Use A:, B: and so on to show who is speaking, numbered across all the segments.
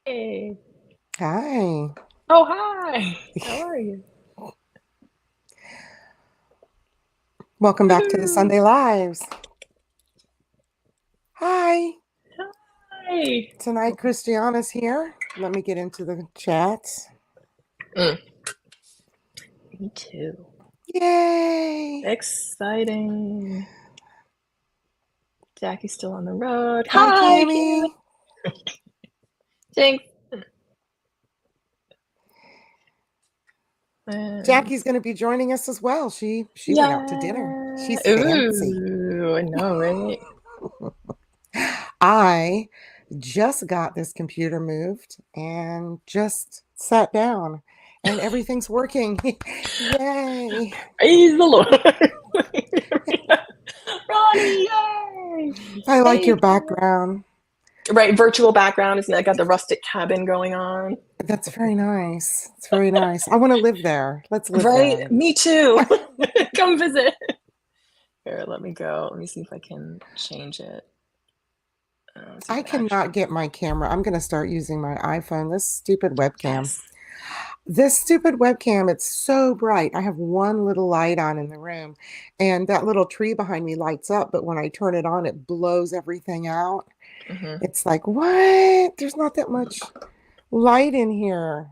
A: Hey.
B: Hi.
A: Oh, hi. How are you?
B: Welcome back to the
A: Woohoo.
B: Sunday Lives. Hi.
A: Hi.
B: Tonight, Christiana's here. Let me get into the chat.
A: Mm, me too.
B: Yay.
A: Exciting. Jackie's still on the road.
B: Hi,
A: Hi, Karen.
B: Cammy.
A: Jinx. And
B: Jackie's going to be joining us as well. She went out to dinner.
A: yeah.
B: She's fancy.
A: Ooh, I know, right?
B: I just got this computer moved and just sat down and everything's working. Yay.
A: Praise the Lord. Ronnie, yay.
B: I like
A: Hey,
B: your
A: Karen.
B: background.
A: Right, virtual background. Isn't that got the rustic cabin going on?
B: That's very nice. It's very nice. I want to live there. Let's live
A: Right?
B: there.
A: Me too. Come visit. Here, let me go. Let me see if I can change it. Let's see if
B: I
A: it actually.
B: cannot get my camera. I'm going to start using my iPhone. This stupid webcam.
A: Yes.
B: This stupid webcam, it's so bright. I have one little light on in the room, and that little tree behind me lights up, but when I turn it on, it blows everything out.
A: Hmm.
B: It's like, what? There's not that much light in here.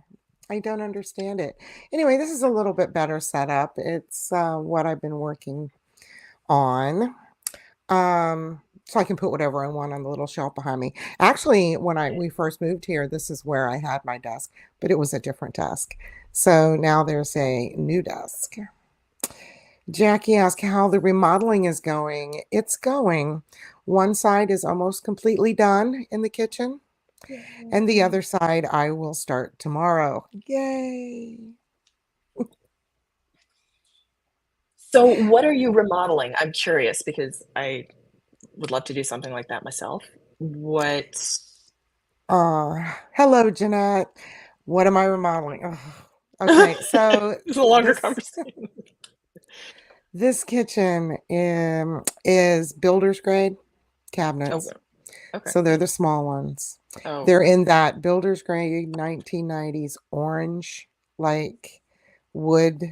B: I don't understand it. Anyway, this is a little bit better setup. It's what I've been working on. So I can put whatever I want on the little shelf behind me. Actually, when we first moved here, this is where I had my desk, but it was a different desk. So now there's a new desk. Jackie asked how the remodeling is going. It's going. One side is almost completely done in the kitchen, and the
A: Yay.
B: other side I will start tomorrow. Yay.
A: So, what are you remodeling? I'm curious because I would love to do something like that myself. What?
B: Hello, Jeanette. What am I remodeling? Ugh. Okay, so
A: It's a longer
B: this
A: conversation.
B: This kitchen is builder's grade
A: Okay.
B: cabinets.
A: Okay.
B: So they're the small ones.
A: Oh,
B: They're in that builder's grade 1990s orange, like wood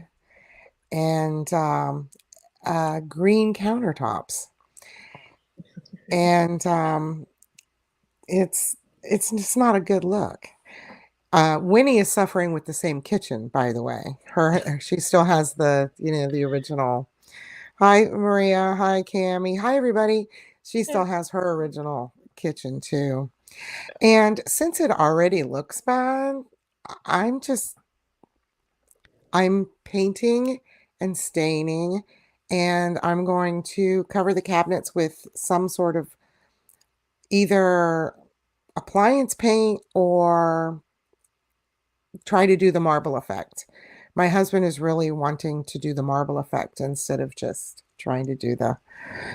B: and green countertops. And it's just not a good look. Winnie is suffering with the same kitchen, by the way. She still has the original. Hi, Maria. Hi, Cami. Hi, everybody. She
A: yeah.
B: still has her original kitchen too. And since it already looks bad, I'm just I'm painting and staining, and I'm going to cover the cabinets with some sort of either appliance paint or try to do the marble effect. My husband is really wanting to do the marble effect instead of just trying to do the.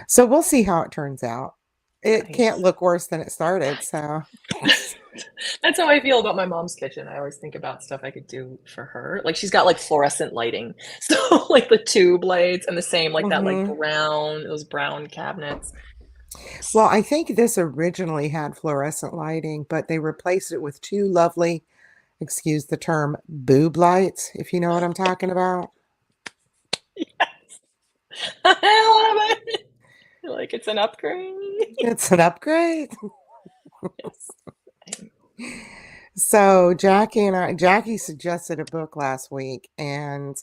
B: So we'll see how it turns out. It can't
A: Nice.
B: look worse than it started, so.
A: That's how I feel about my mom's kitchen. I always think about stuff I could do for her. Like she's got like fluorescent lighting. So like the tube lights and the same like that like
B: Mhm.
A: brown, those brown cabinets.
B: Well, I think this originally had fluorescent lighting, but they replaced it with two lovely, excuse the term, boob lights, if you know what I'm talking about.
A: Yes. I love it. Like it's an upgrade.
B: It's an upgrade.
A: Yes. I'm-
B: So Jackie suggested a book last week, and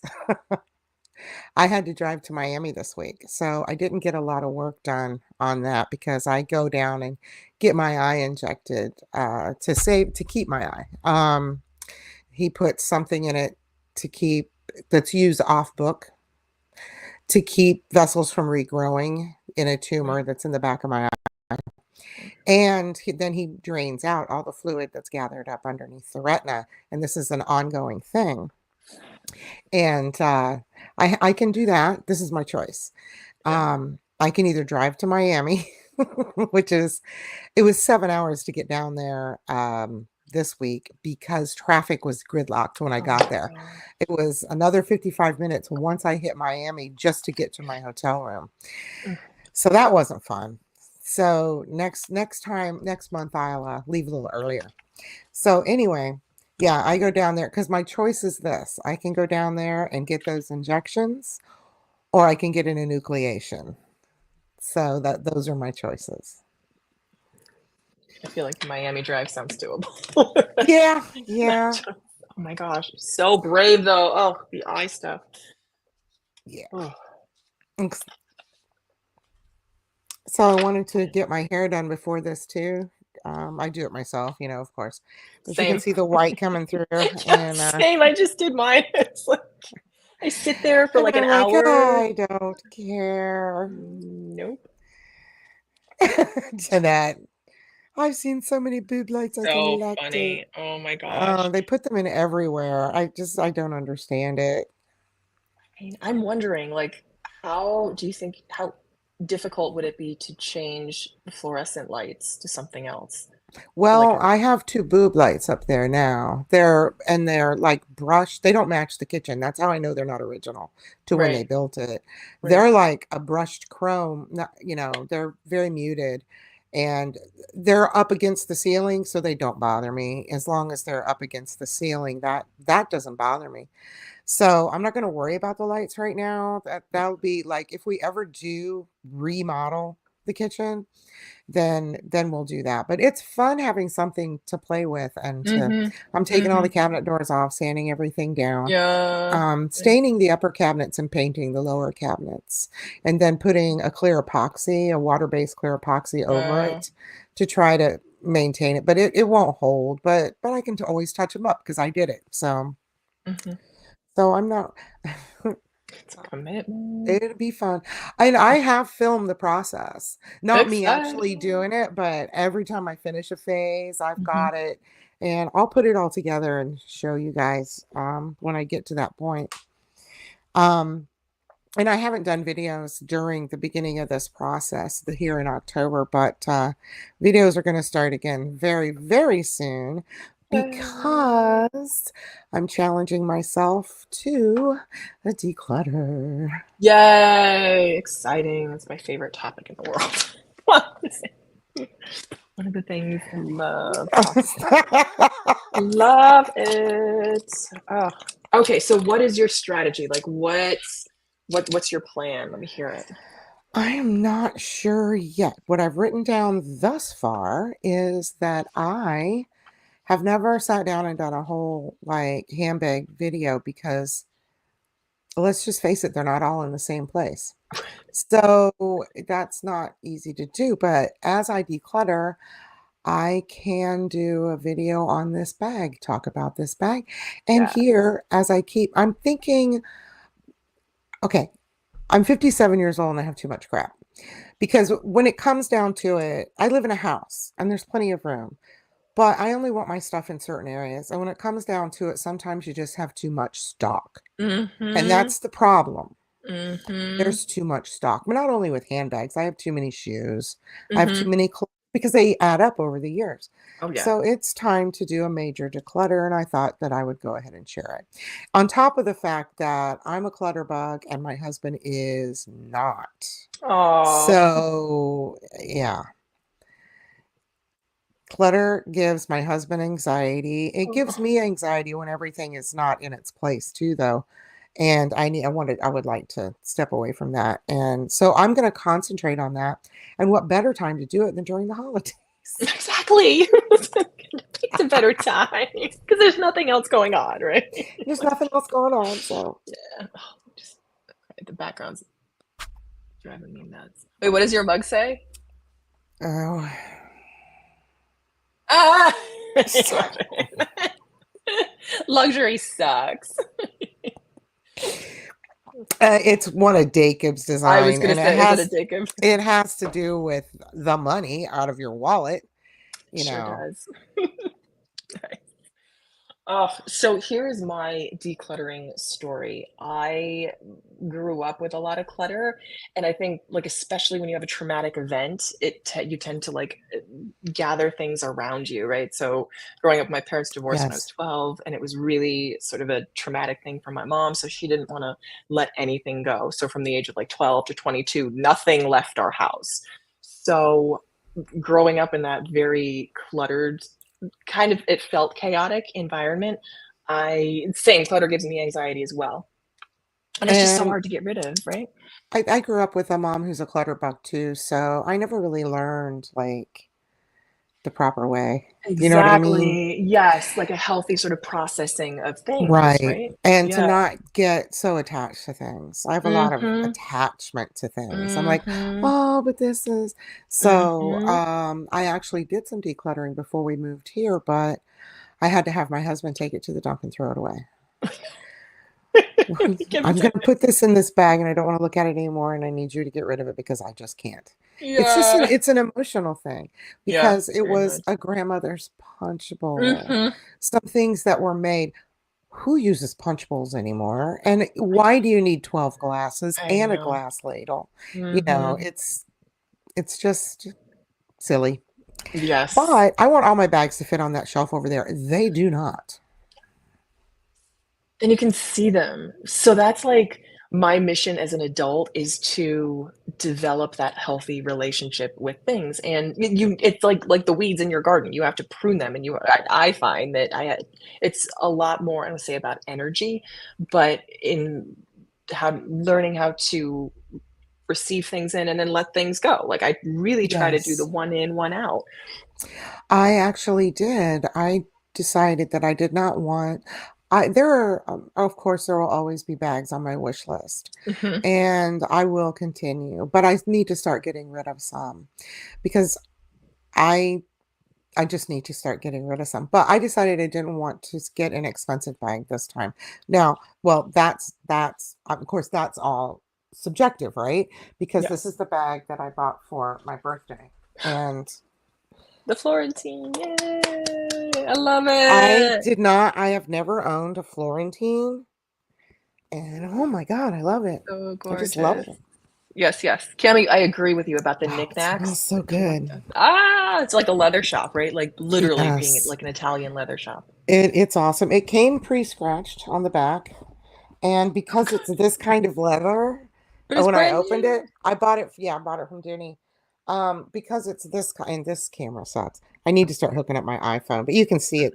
B: I had to drive to Miami this week. So I didn't get a lot of work done on that because I go down and get my eye injected to keep my eye. He put something in it to keep that's used off book to keep vessels from regrowing in a tumor that's in the back of my eye. And then he drains out all the fluid that's gathered up underneath the retina. And this is an ongoing thing. And I can do that. This is my choice.
A: Yeah.
B: I can either drive to Miami, which is, it was 7 hours to get down there this week because traffic was gridlocked when I
A: Oh
B: got
A: my
B: there.
A: God.
B: It was another 55 minutes once I hit Miami just to get to my hotel room.
A: Mm.
B: So that wasn't fun. So next month I'll leave a little earlier. So anyway, yeah, I go down there because my choice is this. I can go down there and get those injections, or I can get an enucleation. So that those are my choices.
A: I feel like the Miami drive sounds doable.
B: Yeah, yeah,
A: Oh my gosh, so brave though. Oh, the eye stuff.
B: yeah.
A: Oh,
B: So I wanted to get my hair done before this too. I do it myself, of course. But you can
A: same.
B: see the white coming through,
A: Yeah,
B: and
A: same. I just did mine. It's like I sit there for like an
B: I'm like,
A: hour.
B: I don't care.
A: Nope.
B: Jeanette, I've seen so many boob lights, I can
A: So
B: elect it.
A: funny. Oh my gosh.
B: They put them in everywhere. I don't understand it.
A: I mean, I'm wondering, like, how do you think, how difficult would it be to change the fluorescent lights to something else? To like
B: Well,
A: a,
B: I have two boob lights up there now. They're like brushed. They don't match the kitchen. That's how I know they're not original to when they
A: right,
B: built it.
A: right.
B: They're like a brushed chrome, not, they're very muted and they're up against the ceiling, so they don't bother me. As long as they're up against the ceiling, that doesn't bother me. So I'm not going to worry about the lights right now. That'll be like if we ever do remodel the kitchen, then we'll do that. But it's fun having something to play with and to
A: Mm-hmm.
B: I'm taking all the
A: Mm-hmm.
B: cabinet doors off, sanding everything down,
A: Yeah.
B: staining the upper cabinets and painting the lower cabinets, and then putting a clear epoxy, a water-based clear epoxy over
A: Uh,
B: it to try to maintain it. But it won't hold, but I can always touch them up because I did it.
A: mhm.
B: So I'm not
A: It's a commitment.
B: it'd be fun. And I have filmed the process. Not me actually
A: Exciting.
B: doing it, but every time I finish a phase, I've
A: Hmm.
B: got it. And I'll put it all together and show you guys when I get to that point. Um, and I haven't done videos during the beginning of this process here in October, but videos are going to start again very, very soon because I'm challenging myself to declutter.
A: Yay! Exciting. That's my favorite topic in the world. One of the things I love talking about. Love it. Oh. Okay, so what is your strategy? Like what's your plan? Let me hear it.
B: I am not sure yet. What I've written down thus far is that I have never sat down and done a whole like handbag video because let's just face it, they're not all in the same place. So that's not easy to do. But as I declutter, I can do a video on this bag, talk about this bag. And
A: Yeah.
B: here, I'm thinking, okay, I'm 57 years old and I have too much crap. Because when it comes down to it, I live in a house and there's plenty of room, but I only want my stuff in certain areas. And when it comes down to it, sometimes you just have too much stock. And
A: Mm-hmm.
B: that's the problem.
A: Mm-hmm.
B: There's too much stock, but not only with handbags. I have too many shoes. I have too
A: Mm-hmm.
B: many clothes because they add up over the years.
A: Oh yeah.
B: So it's time to do a major declutter, and I thought that I would go ahead and share it. On top of the fact that I'm a clutter bug and my husband is not.
A: Oh.
B: So, yeah, clutter gives my husband anxiety. It gives me anxiety when everything is not in its place too, though. And I would like to step away from that. And so I'm going to concentrate on that. And what better time to do it than during the holidays?
A: Exactly. It's a better time because there's nothing else going on, right?
B: There's nothing else going on. So,
A: Yeah. Oh, just the background's driving me nuts. Wait, what does your mug say?
B: oh,
A: Ah!
B: so
A: Luxury sucks.
B: it's one of Jacob's
A: I was
B: design,
A: gonna
B: and
A: say, is it a Jacob?
B: it has to do with the money out of your wallet, you
A: Sure
B: know.
A: does. Oh, so here's my decluttering story. I grew up with a lot of clutter, and I think, like, especially when you have a traumatic event, you tend to like gather things around you, right? So, growing up, my parents divorced when I was
B: Yes.
A: 12, and it was really sort of a traumatic thing for my mom. So she didn't want to let anything go. So from the age of like 12 to 22, nothing left our house. So growing up in that very cluttered kind of it felt chaotic environment, I same clutter gives me anxiety as well. And it's just so
B: And
A: hard to get rid of, right?
B: I grew up with a mom who's a clutter bug too, so I never really learned like the proper way. You know what I mean?
A: Exactly. Yes, like a healthy sort of processing of things,
B: Right.
A: right?
B: And to
A: Yeah.
B: not get so attached to things. I have a lot of
A: Mhm.
B: attachment to things. I'm like,
A: Mhm.
B: oh, but this is so
A: Mhm.
B: I actually did some decluttering before we moved here, but I had to have my husband take it to the dump and throw it away.
A: Give
B: I'm
A: it
B: going
A: to
B: to put this in this bag and I don't want to look at it anymore and I need you to get rid of it because I just can't.
A: Yeah.
B: It's an emotional thing
A: Yeah,
B: because it
A: very
B: was
A: much.
B: a grandmother's punch bowl.
A: Mhm.
B: Some things that were made. Who uses punch bowls anymore? And why do you need 12 glasses
A: I
B: and a
A: know.
B: glass ladle? You know,
A: Mhm.
B: it's just silly.
A: Yes.
B: But I want all my bags to fit on that shelf over there. They do not.
A: And you can see them. So that's like my mission as an adult is to develop that healthy relationship with things. And you it's like the weeds in your garden. You have to prune them and I find that it's a lot more I don't say about energy, but in how learning how to receive things in and then let things go. Like I really try to do the
B: Yes.
A: one in, one out.
B: I actually did. I decided that I did not want there are of course there will always be bags on my wish list
A: Mhm.
B: and I will continue, but I need to start getting rid of some because I I just need to start getting rid of some. But I decided I didn't want to get an expensive bag this time. Now, well, that's of course that's all subjective, right? Because this is
A: Yes.
B: the bag that I bought for my birthday. And
A: The Florentine. Yay! I love
B: I
A: it.
B: did not I have never owned a Florentine. And oh my God, I love it.
A: So
B: I just love
A: gorgeous.
B: it.
A: Yes, yes. Cami, I agree with you about the
B: Oh, it smells
A: knickknacks.
B: so good.
A: It's like a leather shop, right? Like literally being
B: Yes.
A: like an Italian leather shop.
B: It's awesome. It came pre-scratched on the back. And
A: Oh,
B: because
A: good.
B: it's this kind of leather,
A: But it's
B: when I
A: brand
B: opened
A: new.
B: it, I bought it from Dooney. Because it's this kind, this camera sucks. I need to start hooking up my iPhone, but you can see it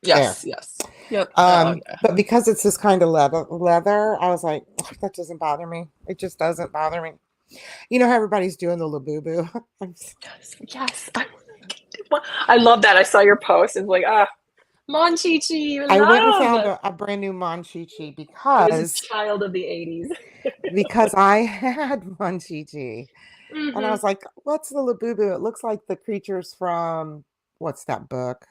B: there.
A: Yes, yes. Yep. Oh yeah.
B: But because it's this kind of leather, I was like, "Oh, that doesn't bother me. It just doesn't bother me. You know how everybody's doing the Labubu?
A: Yes. Yes. I love that. I saw your post. It's like, Monchichi,
B: I went and found
A: love.
B: a brand new Monchichi
A: I was a child of the 80s.
B: because I had Monchichi. And I
A: Hmm.
B: was like, "What's the Labubu? It looks like the creatures from what's that book?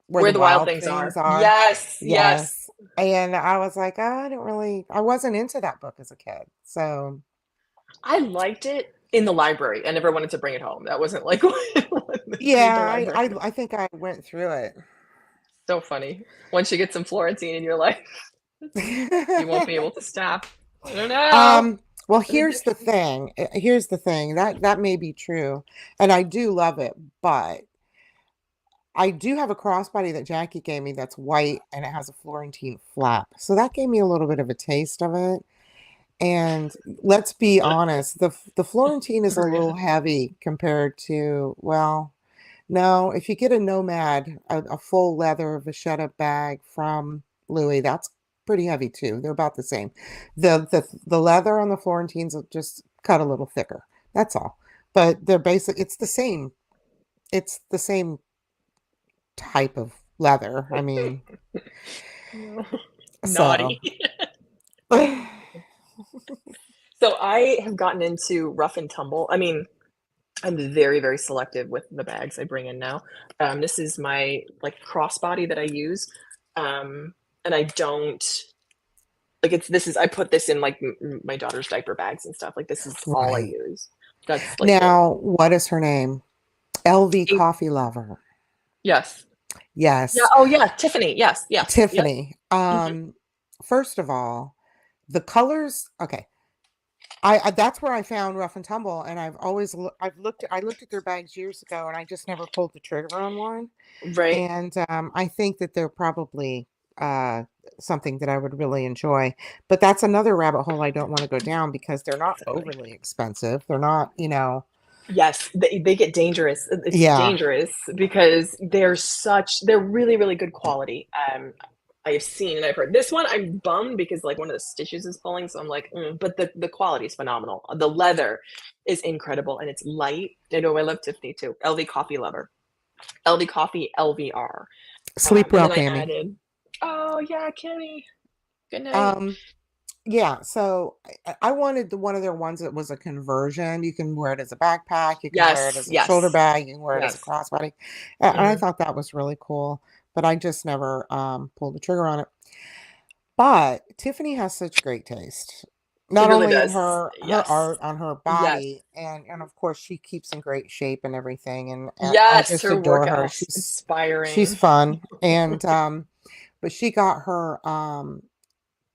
B: Where
A: Where
B: the
A: the wild
B: wild
A: things
B: things
A: are.
B: are."
A: Yes, yes.
B: Yes. And I was like, "Oh, I wasn't into that book as a kid." So,
A: I liked it in the library. I never wanted to bring it home. That wasn't like read the
B: yeah,
A: library.
B: I think I went through it.
A: So funny. Once you get some Florentine in your life, you won't be able to stop. I don't know.
B: Um, well,
A: An addiction.
B: Here's the thing. That may be true, and I do love it, but I do have a crossbody that Jackie gave me that's white and it has a Florentine flap. So that gave me a little bit of a taste of it. And let's be honest, the Florentine is a
A: Really?
B: little heavy compared to, well, no, if you get a Nomad, a full leather vachetta bag from Louis, that's pretty heavy too. They're about the same. The leather on the Florentines will just cut a little thicker. That's all. But it's the same type of leather. I mean, so
A: Naughty. So I have gotten into rough and tumble. I mean, I'm very, very selective with the bags I bring in now. This is my like crossbody that I use. And I don't like it's this is I put this in like my daughter's diaper bags and stuff. Like this is all I
B: right.
A: use. That's like the
B: Now, what is her name? LV
A: eight.
B: Coffee Lover.
A: Yes. Yeah.
B: Yes,
A: Oh yeah. Tiffany. Yes. Yes. Yep.
B: Tiffany.
A: Mhm.
B: First of all, the colors, okay. I that's where I found Rough and Tumble, and I looked at their bags years ago, and I just never pulled the trigger on one.
A: Right.
B: And I think that they're probably uh, something that I would really enjoy. But that's another rabbit hole I don't want to go down because they're not
A: Exactly.
B: overly expensive. They're not, you know.
A: Yes, they get dangerous. It's
B: Yeah.
A: dangerous because they're really, really good quality. I have seen and I've heard this one. I'm bummed because like one of the stitches is pulling, so I'm like, but the quality is phenomenal. The leather is incredible and it's light. I know I love Tiffany too. LV Coffee lover. LV Coffee LVR.
B: Sleep
A: And
B: well,
A: then I
B: Cammy.
A: added, oh yeah, Kimmy, good night.
B: Um, yeah, so I wanted one of their ones that was a conversion. You can wear it as a backpack, you can wear it
A: Yes,
B: as a shoulder
A: yes,
B: bag, you can wear it as a
A: yes.
B: crossbody. And I
A: Hmm.
B: thought that was really cool, but I just never pulled the trigger on it. But Tiffany has such great taste.
A: She
B: Not
A: really
B: only in
A: does.
B: her
A: Yes,
B: art on her
A: yes,
B: body, and of course she keeps in great shape and everything, and I
A: yes.
B: just
A: Her
B: adore her.
A: workouts
B: She's
A: inspiring.
B: fun, and but she got her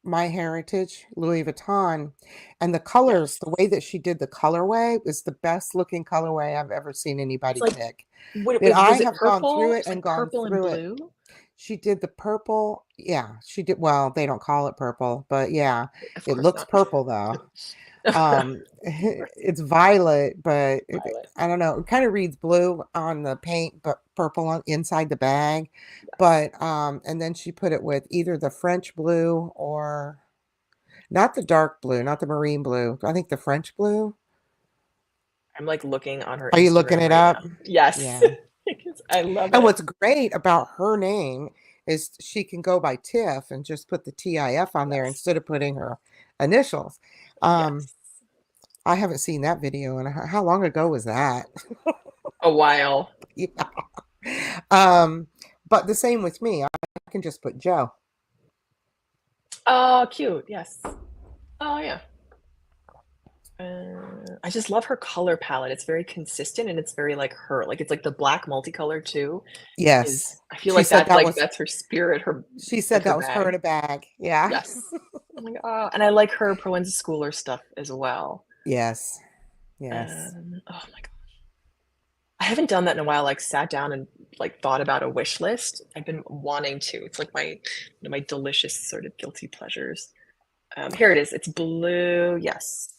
B: My Heritage Louis Vuitton, and the colors,
A: Yes.
B: the way that she did the colorway was the best looking colorway I've ever seen
A: It's
B: anybody
A: like,
B: pick.
A: what
B: And I
A: was it
B: have gone through
A: purple?
B: it
A: It's
B: and
A: like
B: gone
A: purple and
B: through it.
A: blue.
B: She did the purple. Yeah, she did. Well, they don't call it purple, but yeah,
A: Of
B: it
A: course
B: looks
A: not.
B: purple though. It's violet, but
A: Violet.
B: I don't know. It kind of reads blue on the paint, but purple on inside the bag.
A: Yes.
B: But and then she put it with either the French blue or not the dark blue, not the marine blue. I think the French blue.
A: I'm like looking on her
B: Are you looking
A: Instagram
B: it
A: right
B: up?
A: now. Yes.
B: Yeah.
A: Because I love
B: And
A: it.
B: what's great about her name is she can go by Tiff and just put the TIF on there
A: Yes.
B: instead of putting her initials. Um,
A: Yes.
B: I haven't seen that video, and how long ago was that?
A: A while.
B: Yeah. Um, but the same with me. I can just put Joe.
A: Oh, cute. Yes. Oh, yeah. I just love her color palette. It's very consistent and it's very like her. Like it's like the black multicolor too. Is
B: Yes.
A: I feel like that's her spirit, her
B: She
A: like
B: said
A: her
B: that was her in
A: bag.
B: a bag. Yeah.
A: Yes. Oh my god. And I like her Proenza Schooler stuff as well.
B: Yes. Yes.
A: Oh my god. I haven't done that in a while, like sat down and like thought about a wish list. I've been wanting to. It's like my delicious sort of guilty pleasures. Here it is. It's blue. Yes.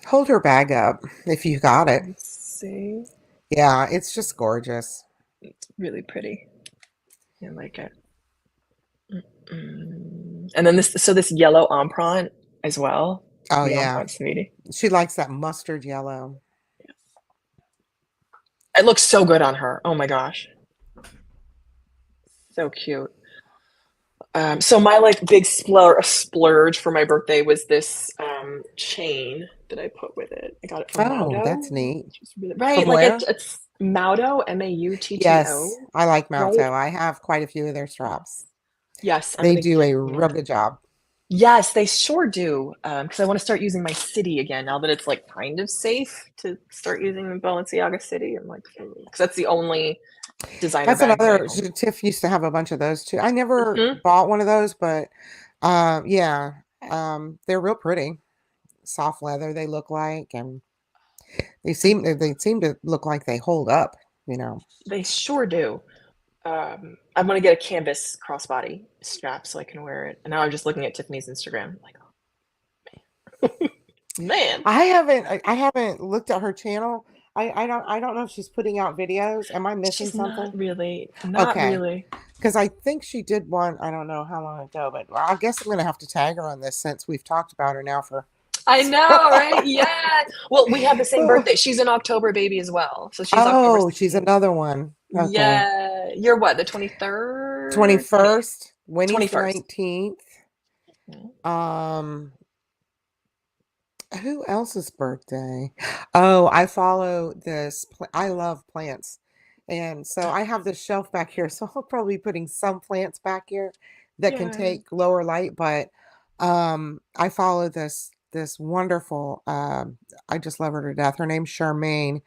B: Hold her bag up if you got it.
A: Let's see.
B: Yeah, it's just gorgeous.
A: It's really pretty. I like it. Mm-mm. And then this yellow empreinte as well.
B: Oh,
A: The
B: yeah.
A: empreinte sweetie.
B: She likes that mustard yellow.
A: It looks so good on her. Oh my gosh. So cute. So my like big splurge for my birthday was this chain that I put with it. I got it from
B: Oh,
A: Maudo,
B: that's neat.
A: which is really right.
B: From
A: Like
B: where?
A: it's Maudo,
B: Yes,
A: Mautto,
B: I like
A: right?
B: Malto. I have quite a few of their straps.
A: Yes, I'm
B: They
A: gonna
B: do
A: get
B: a
A: me
B: real
A: one.
B: good job.
A: Yes, they sure do. Because I want to start using my city again now that it's like kind of safe to start using the Balenciaga city. I'm like, because that's the only designer
B: That's
A: bag that I
B: another
A: own.
B: Tiff used to have a bunch of those too. I never
A: Hmm.
B: bought one of those, but yeah, they're real pretty. Soft leather they look like, and they seem to look like they hold up, you know.
A: They sure do. I'm gonna get a canvas crossbody strap so I can wear it. And now I'm just looking at Tiffany's Instagram, like, oh man,
B: I haven't looked at her channel. I don't know if she's putting out videos. Am I missing
A: she's not
B: something?
A: really, not
B: Okay.
A: really.
B: Because I think she did one, I don't know how long ago, but I guess I'm gonna have to tag her on this since we've talked about her now for
A: I know, right? Yeah. Well, we have the same birthday. She's an October baby as well, so she's October
B: Oh, she's
A: 16th.
B: another one. Okay.
A: Yeah, you're what? The 23rd,
B: 21st, Winnie's
A: 21st.
B: 19th. Um, who else's birthday? Oh, I follow this. I love plants. And so I have this shelf back here. So I'll probably be putting some plants back here that can
A: Yeah.
B: take lower light. But I follow this wonderful I just love her to death. Her name's Charmaine,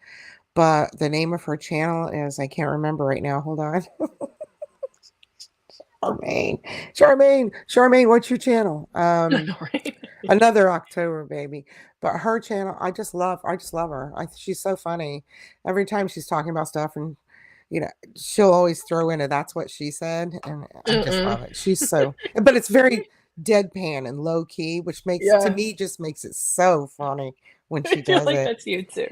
B: but the name of her channel is I can't remember right now. Hold on. Charmaine, what's your channel?
A: I know, right?
B: Another October baby. But her channel, I just love her. She's so funny. Every time she's talking about stuff and she'll always throw in a that's what she said. And I just
A: Mm-mm.
B: love it. She's so, but it's very deadpan and low key, which makes to
A: Yeah.
B: me just makes it so funny when
A: I
B: she
A: feel
B: does
A: like
B: it.
A: that's you too.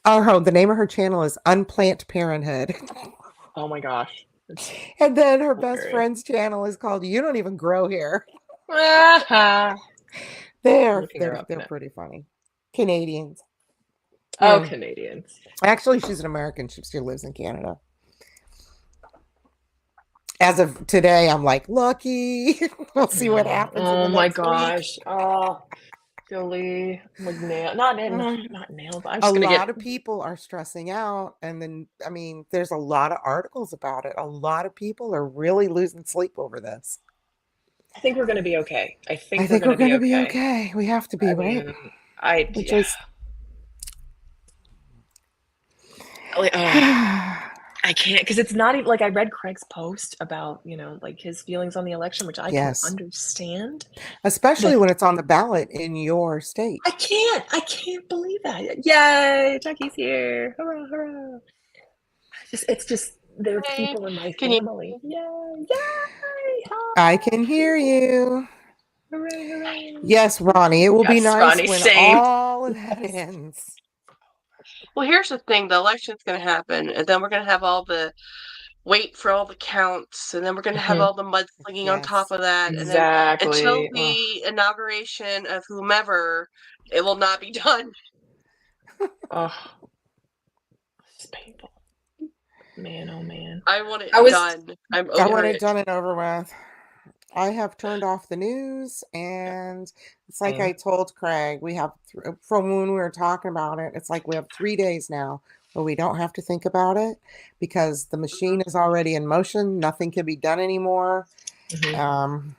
B: The name of her channel is Unplant Parenthood.
A: Oh my gosh. It's
B: And then her best
A: hilarious.
B: friend's channel is called You Don't Even Grow Here.
A: Ah, I'm
B: They're
A: looking her
B: they're
A: up
B: they're
A: now.
B: pretty funny. Canadians.
A: Oh,
B: Hmm.
A: Canadians.
B: Actually, she's an American. She still lives in Canada. As of today, I'm like, lucky. We'll see what happens in
A: Oh
B: the
A: my
B: next week.
A: gosh. Oh, Philly. Like
B: Mm.
A: not nailed. I'm
B: A
A: just gonna get.
B: lot of people are stressing out. And then, I mean, there's a lot of articles about it. A lot of people are really losing sleep over this.
A: I think we're gonna be okay. I
B: I
A: think we're
B: think we're
A: gonna
B: going
A: be
B: to be
A: okay.
B: okay. We have to be,
A: I
B: right?
A: mean, I
B: We
A: yeah.
B: just.
A: Like, I can't because it's not even like I read Craig's post about, like his feelings on the election, which I can
B: Yes.
A: understand.
B: Especially
A: The
B: when it's on the ballot in your state.
A: I can't believe that. Yay, Jackie's here. Hurrah, hurrah. It's just there are
C: Hey,
A: people in my
C: can you?
A: family. Yay, yay,
B: I can
A: hi.
B: hear you.
A: Hooray, hooray.
B: Yes, Ronnie, it will be
A: Yes,
B: nice
A: Ronnie,
B: when
A: same.
B: all of that
A: Yes.
B: ends.
C: Well, here's the thing: the election's going to happen, and then we're going to have all the wait for all the counts, and then we're going to have
A: Mhm.
C: all the mudslinging on top
B: Yes.
C: of that, and then until
A: Exactly. Ugh,
C: the inauguration of whomever, it will not be done.
A: ugh, this is painful. Man, oh man.
C: I want it
A: I was
C: done. I'm
B: I
C: over
B: want it
C: it.
B: done and over with. I have turned off the news, and it's like I
A: same.
B: told Craig, we have, from when we were talking about it, it's like we have 3 days now where we don't have to think about it because the
C: Mhm.
B: machine is already in motion. Nothing can be done anymore.
A: Mhm.
B: Um,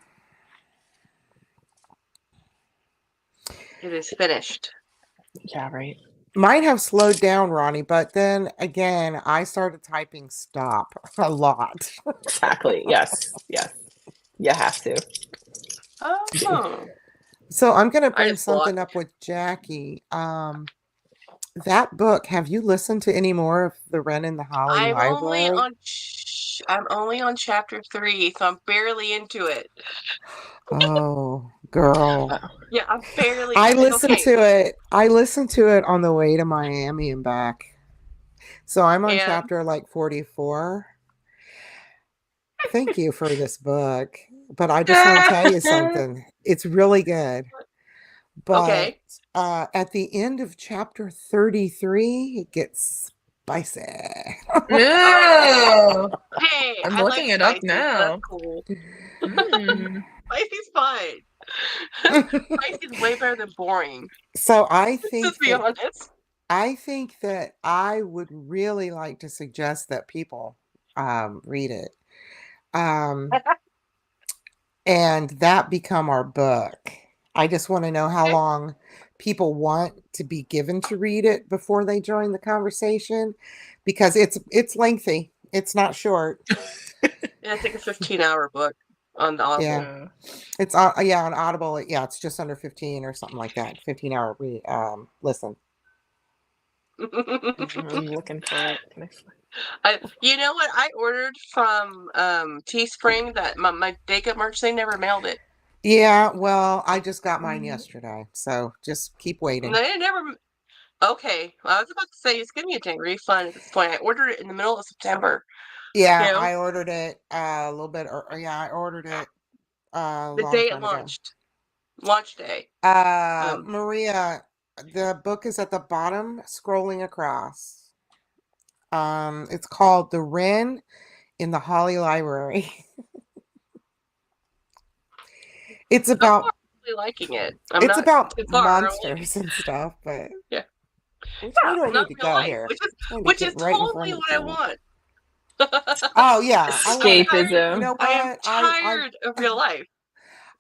C: It is finished.
A: Yeah, right.
B: might have slowed down, Ronnie, but then again, I started typing stop a lot.
A: Exactly. Yes. Yes. You have to.
C: Oh,
B: So I'm going to
C: I
B: bring
C: just blocked.
B: something up with Jackie. That book, have you listened to any more of the Ren and the Holly Library?
C: I'm only on chapter 3, so I'm barely into it.
B: Oh, girl.
A: Uh,
C: Yeah, I'm barely.
B: I listened
C: Okay,
B: to it. I listened to it on the way to Miami and back. So I'm on
C: and
B: chapter like 44. Thank you for this book. But I just want to tell you something. It's really good. But
C: okay.
B: at the end of chapter 33, it gets spicy.
A: no.
C: Hey,
A: I'm
C: I like
A: looking it up
C: spicy, so that's
A: now.
C: cool.
A: Mm.
C: Spicy's fine. Spicy's way better than boring.
B: So
C: Just be honest.
B: I think that I would really like to suggest that people read it. Um, and that become our book. I just want to know how long people want to be given to read it before they join the conversation because it's lengthy. It's not short.
C: Yeah, it's like a 15-hour book on the
B: Yeah.
C: Audible.
A: Yeah.
B: It's yeah, on Audible. Yeah, it's just under 15 or something like that. 15-hour listen.
A: I'm looking for it. Can I
C: You know what? I ordered from Teespring that my Jacob merch. They never mailed it.
B: Yeah, well, I just got mine
A: find-
B: yesterday. So just keep waiting.
C: They never. Okay, I was about to say it's gonna be a refund at this point. I ordered it in the middle of September. You
B: Yeah,
C: know,
B: I ordered it a little bit yeah, I ordered it a
C: the
B: long
C: day it
B: time ago.
C: launched, launch day.
B: Maria, the book is at the bottom, scrolling across. It's called The Wren in the Holly Library. It's
C: I'm
B: about
C: not really liking it. I'm
B: it's
C: not
B: about
C: too far. I'm like,
B: monsters and stuff, but
C: yeah,
B: which way
C: yeah,
B: do I need
C: not
B: to
C: real
B: go
C: life,
B: here? I'm trying to
C: which is
B: get right in front
C: totally
B: of the
C: what I
B: camera.
C: want.
B: Oh yeah, I want you
A: Escapism.
B: know
C: I am
B: what?
C: tired of real life.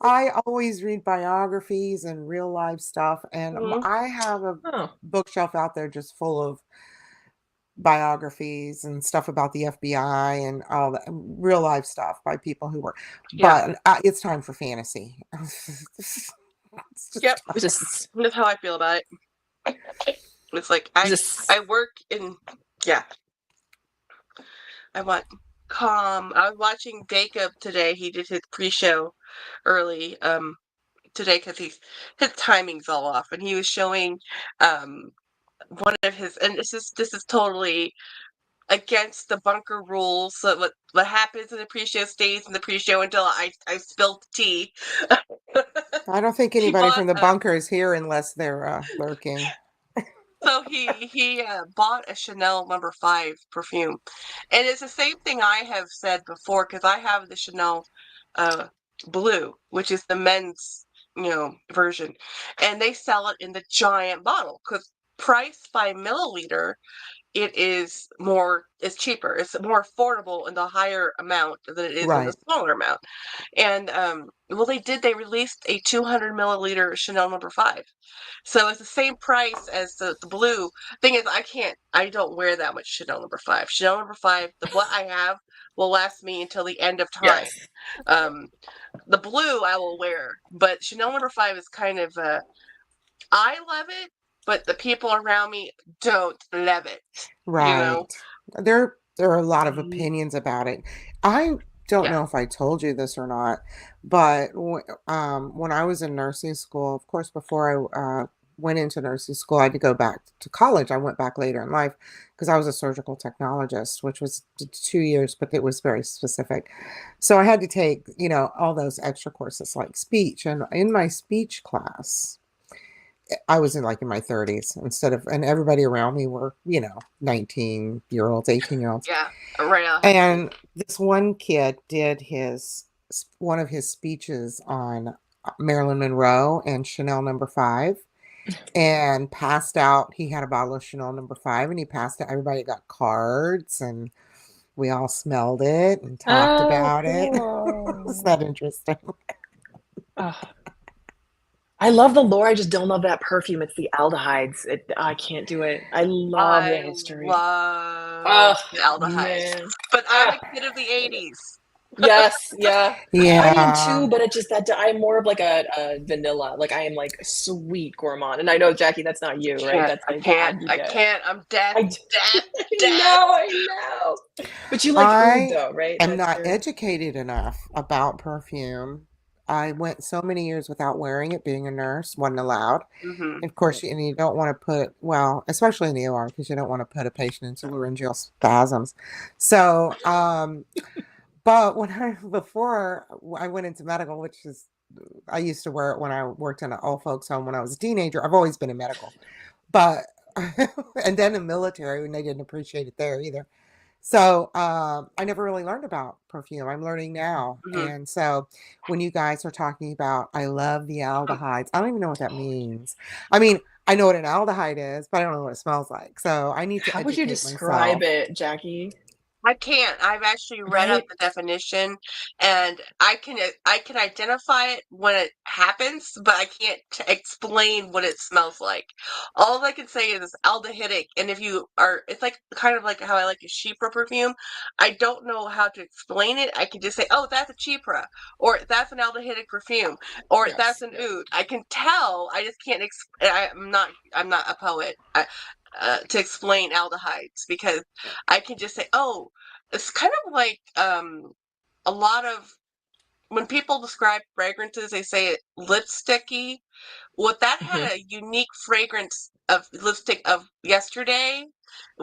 B: I always read biographies and real life stuff, and
C: Mhm.
B: I have a
A: Oh.
B: bookshelf out there just full of biographies and stuff about the FBI and all that real life stuff by people who were.
C: Yeah.
B: But it's time for fantasy. It's
C: Yep.
B: just
A: Is this
C: That's how I feel about it. It's like
A: is this
C: I work in, yeah. I want calm. I was watching Jacob today. He did his pre-show early. today because his timing's all off, and he was showing um one of his, and this is totally against the bunker rules. So what happens in the pre-show stays in the pre-show until I spill the tea.
B: I don't think
C: He
B: anybody
C: bought
B: from the bunker is here unless they're lurking.
C: so he bought a Chanel No. 5 perfume, and it's the same thing I have said before because I have the Chanel uh Blue, which is the men's version, and they sell it in the giant bottle because price by milliliter it's cheaper. It's more affordable in the higher amount than it is in the
B: Right.
C: smaller amount. And well, they released a 200 milliliter Chanel No. 5. So it's the same price as the blue. Thing is, I don't wear that much Chanel No. 5. Chanel No. 5, what I have will last me until the end of time.
A: Yes.
C: The blue I will wear, but Chanel No. 5 is kind of I love it, but the people around me don't love it.
B: Right. There are a lot of
C: Mm,
B: opinions about it. I don't
C: yeah.
B: know if I told you this or not, but when I was in nursing school, of course, before I went into nursing school, I had to go back to college. I went back later in life because I was a surgical technologist, which was 2 years, but it was very specific. So I had to take, all those extra courses like speech. And in my speech class, I was in my 30s and everybody around me were, 19-year-olds, 18-year-olds.
C: Yeah, right out of high school.
B: And this one kid did one of his speeches on Marilyn Monroe and Chanel No. 5 and passed out. He had a bottle of Chanel No. 5 and he passed it. Everybody got cards and we all smelled it and talked
A: Oh,
B: about it. Is
A: cool.
B: that interesting?
A: Oh, I love the lore. I just don't love that perfume. It's the aldehydes. I can't do it. I love the
C: I
A: history. Oh
C: love the aldehydes,
A: man.
C: but I'm a
A: Ah,
C: kid of the 80s.
A: yes, yeah. I am
B: Yeah.
A: too, but it's just that I'm more of like a vanilla. Like I am like sweet gourmand. And I know, Jackie, that's not you, right? That's
C: I
A: the
C: can't,
A: vibe you
C: I
A: get.
C: can't. I'm dead,
A: I, d-
C: dead,
A: I
C: dead.
A: know, I know. But you like oud
B: I
A: though, right?
B: am
A: That's
B: not
A: your.
B: educated enough about perfume. I went so many years without wearing it, being a nurse, wasn't allowed.
C: Hmm.
B: Of course, and you don't want to put, well, especially in the OR, because you don't want to put a patient into laryngeal spasms. So, but before I went into medical, which is, I used to wear it when I worked in an old folks home when I was a teenager. I've always been in medical, but, and then in military, and they didn't appreciate it there either. So I never really learned about perfume. I'm learning now.
C: Hmm.
B: And so when you guys are talking about, I love the aldehydes, I don't even know what that means. I mean, I know what an aldehyde is, but I don't know what it smells like. So I need to
A: How would you
B: educate
A: describe
B: myself.
A: it, Jackie?
C: I can't. I've actually read up
A: Right?
C: the definition, and I can identify it when it happens, but I can't explain what it smells like. All I can say is it's aldehydic, and it's like kind of like how I like a Chypre perfume. I don't know how to explain it. I can just say, "Oh, that's a Chypre," or "That's an aldehydic perfume," or "That's
A: Yes.
C: an
A: Yeah.
C: oud." I can tell. I just can't. I'm not a poet. To explain aldehydes because I can just say, "Oh, it's kind of like a lot of when people describe fragrances, they say it lipsticky. Well, that had
A: Hmm.
C: a unique fragrance of lipstick of yesterday.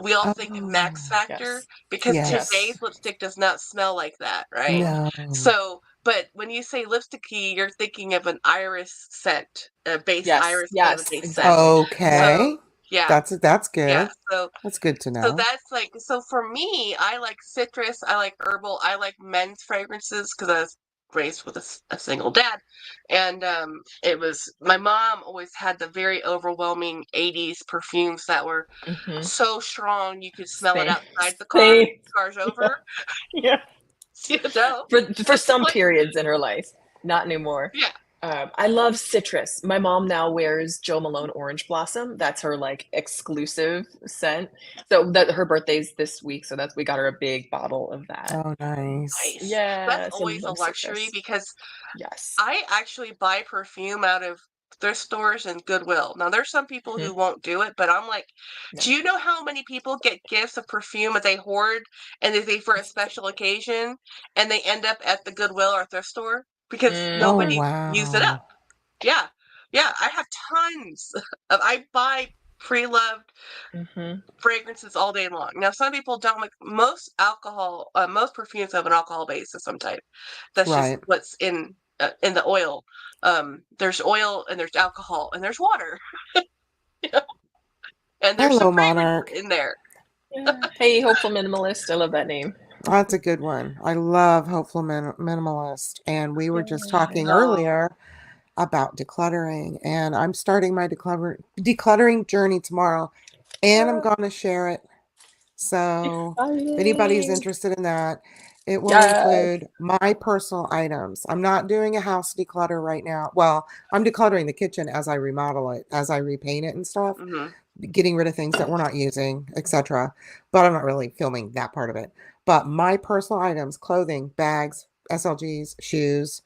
C: We all think of Max
B: Oh,
C: Factor
A: Yes.
C: because
A: Yes.
C: today's
B: yes.
C: lipstick does not smell like that, right?
B: No.
C: So, but when you say lipsticky, you're thinking of an iris scent, a base
A: Yes.
C: iris kind of a
A: Yes.
C: base scent.
A: Exactly. Yep.
C: So,
B: Okay.
C: yeah,
B: That's
C: yeah.
B: good.
C: So
B: That's good to
C: so
B: know.
C: that's like so for me, I like citrus, I like herbal, I like men's fragrances because I was raised with a single dad, and it was my mom always had the very overwhelming '80s perfumes that were
A: Hmm.
C: so strong you could smell it
A: Same.
C: outside the car,
A: Same.
C: car's
A: Yeah.
C: over,
A: Yeah.
C: you know.
A: For
C: It's
A: some
C: like
A: periods in her life, not anymore.
C: yeah,
A: I love citrus. My mom now wears Joe Malone Orange Blossom. That's her like exclusive scent. So that her birthday's this week, so that's we got her a big bottle of that.
B: Oh, nice.
C: nice. That's
A: Yeah, some
C: always a
A: love
C: luxury
A: citrus.
C: because
A: Yes.
C: I actually buy perfume out of thrift stores and Goodwill. Now, there's some people
A: Mhm.
C: who won't do it, but I'm like,
A: No.
C: do you know how many people get gifts of perfume that they hoard and they say for a special occasion and they end up at the Goodwill or thrift store because
B: Oh,
A: Mhm.
C: nobody used it up?
B: wow.
C: Yeah. Yeah. I have tons of, I buy pre-loved
A: Mhm.
C: fragrances all day long. Now, some people don't like most alcohol, most perfumes have an alcohol base of some type. That's just
B: Right.
C: what's in the oil. There's oil and there's alcohol and there's water, you know, and there's some
B: Hello,
C: fragrance
B: Monarch.
C: in there.
A: Yeah. Hey, Hopeful Minimalist. I love that name.
B: That's a good one. I love Hopeful Minimalist. And we were just
A: Yeah.
B: talking
C: Oh,
B: earlier about decluttering. And I'm starting my decluttering journey tomorrow. And I'm
A: Ah,
B: going to share it. So if anybody's
A: exciting.
B: interested in that, it will
A: Yes.
B: include my personal items. I'm not doing a house declutter right now. Well, I'm decluttering the kitchen as I remodel it, as I repaint it and stuff,
C: hmm
B: getting rid of things that we're not using, etc. But I'm not really filming that part of it. But my personal items, clothing, bags, SLGs, shoes,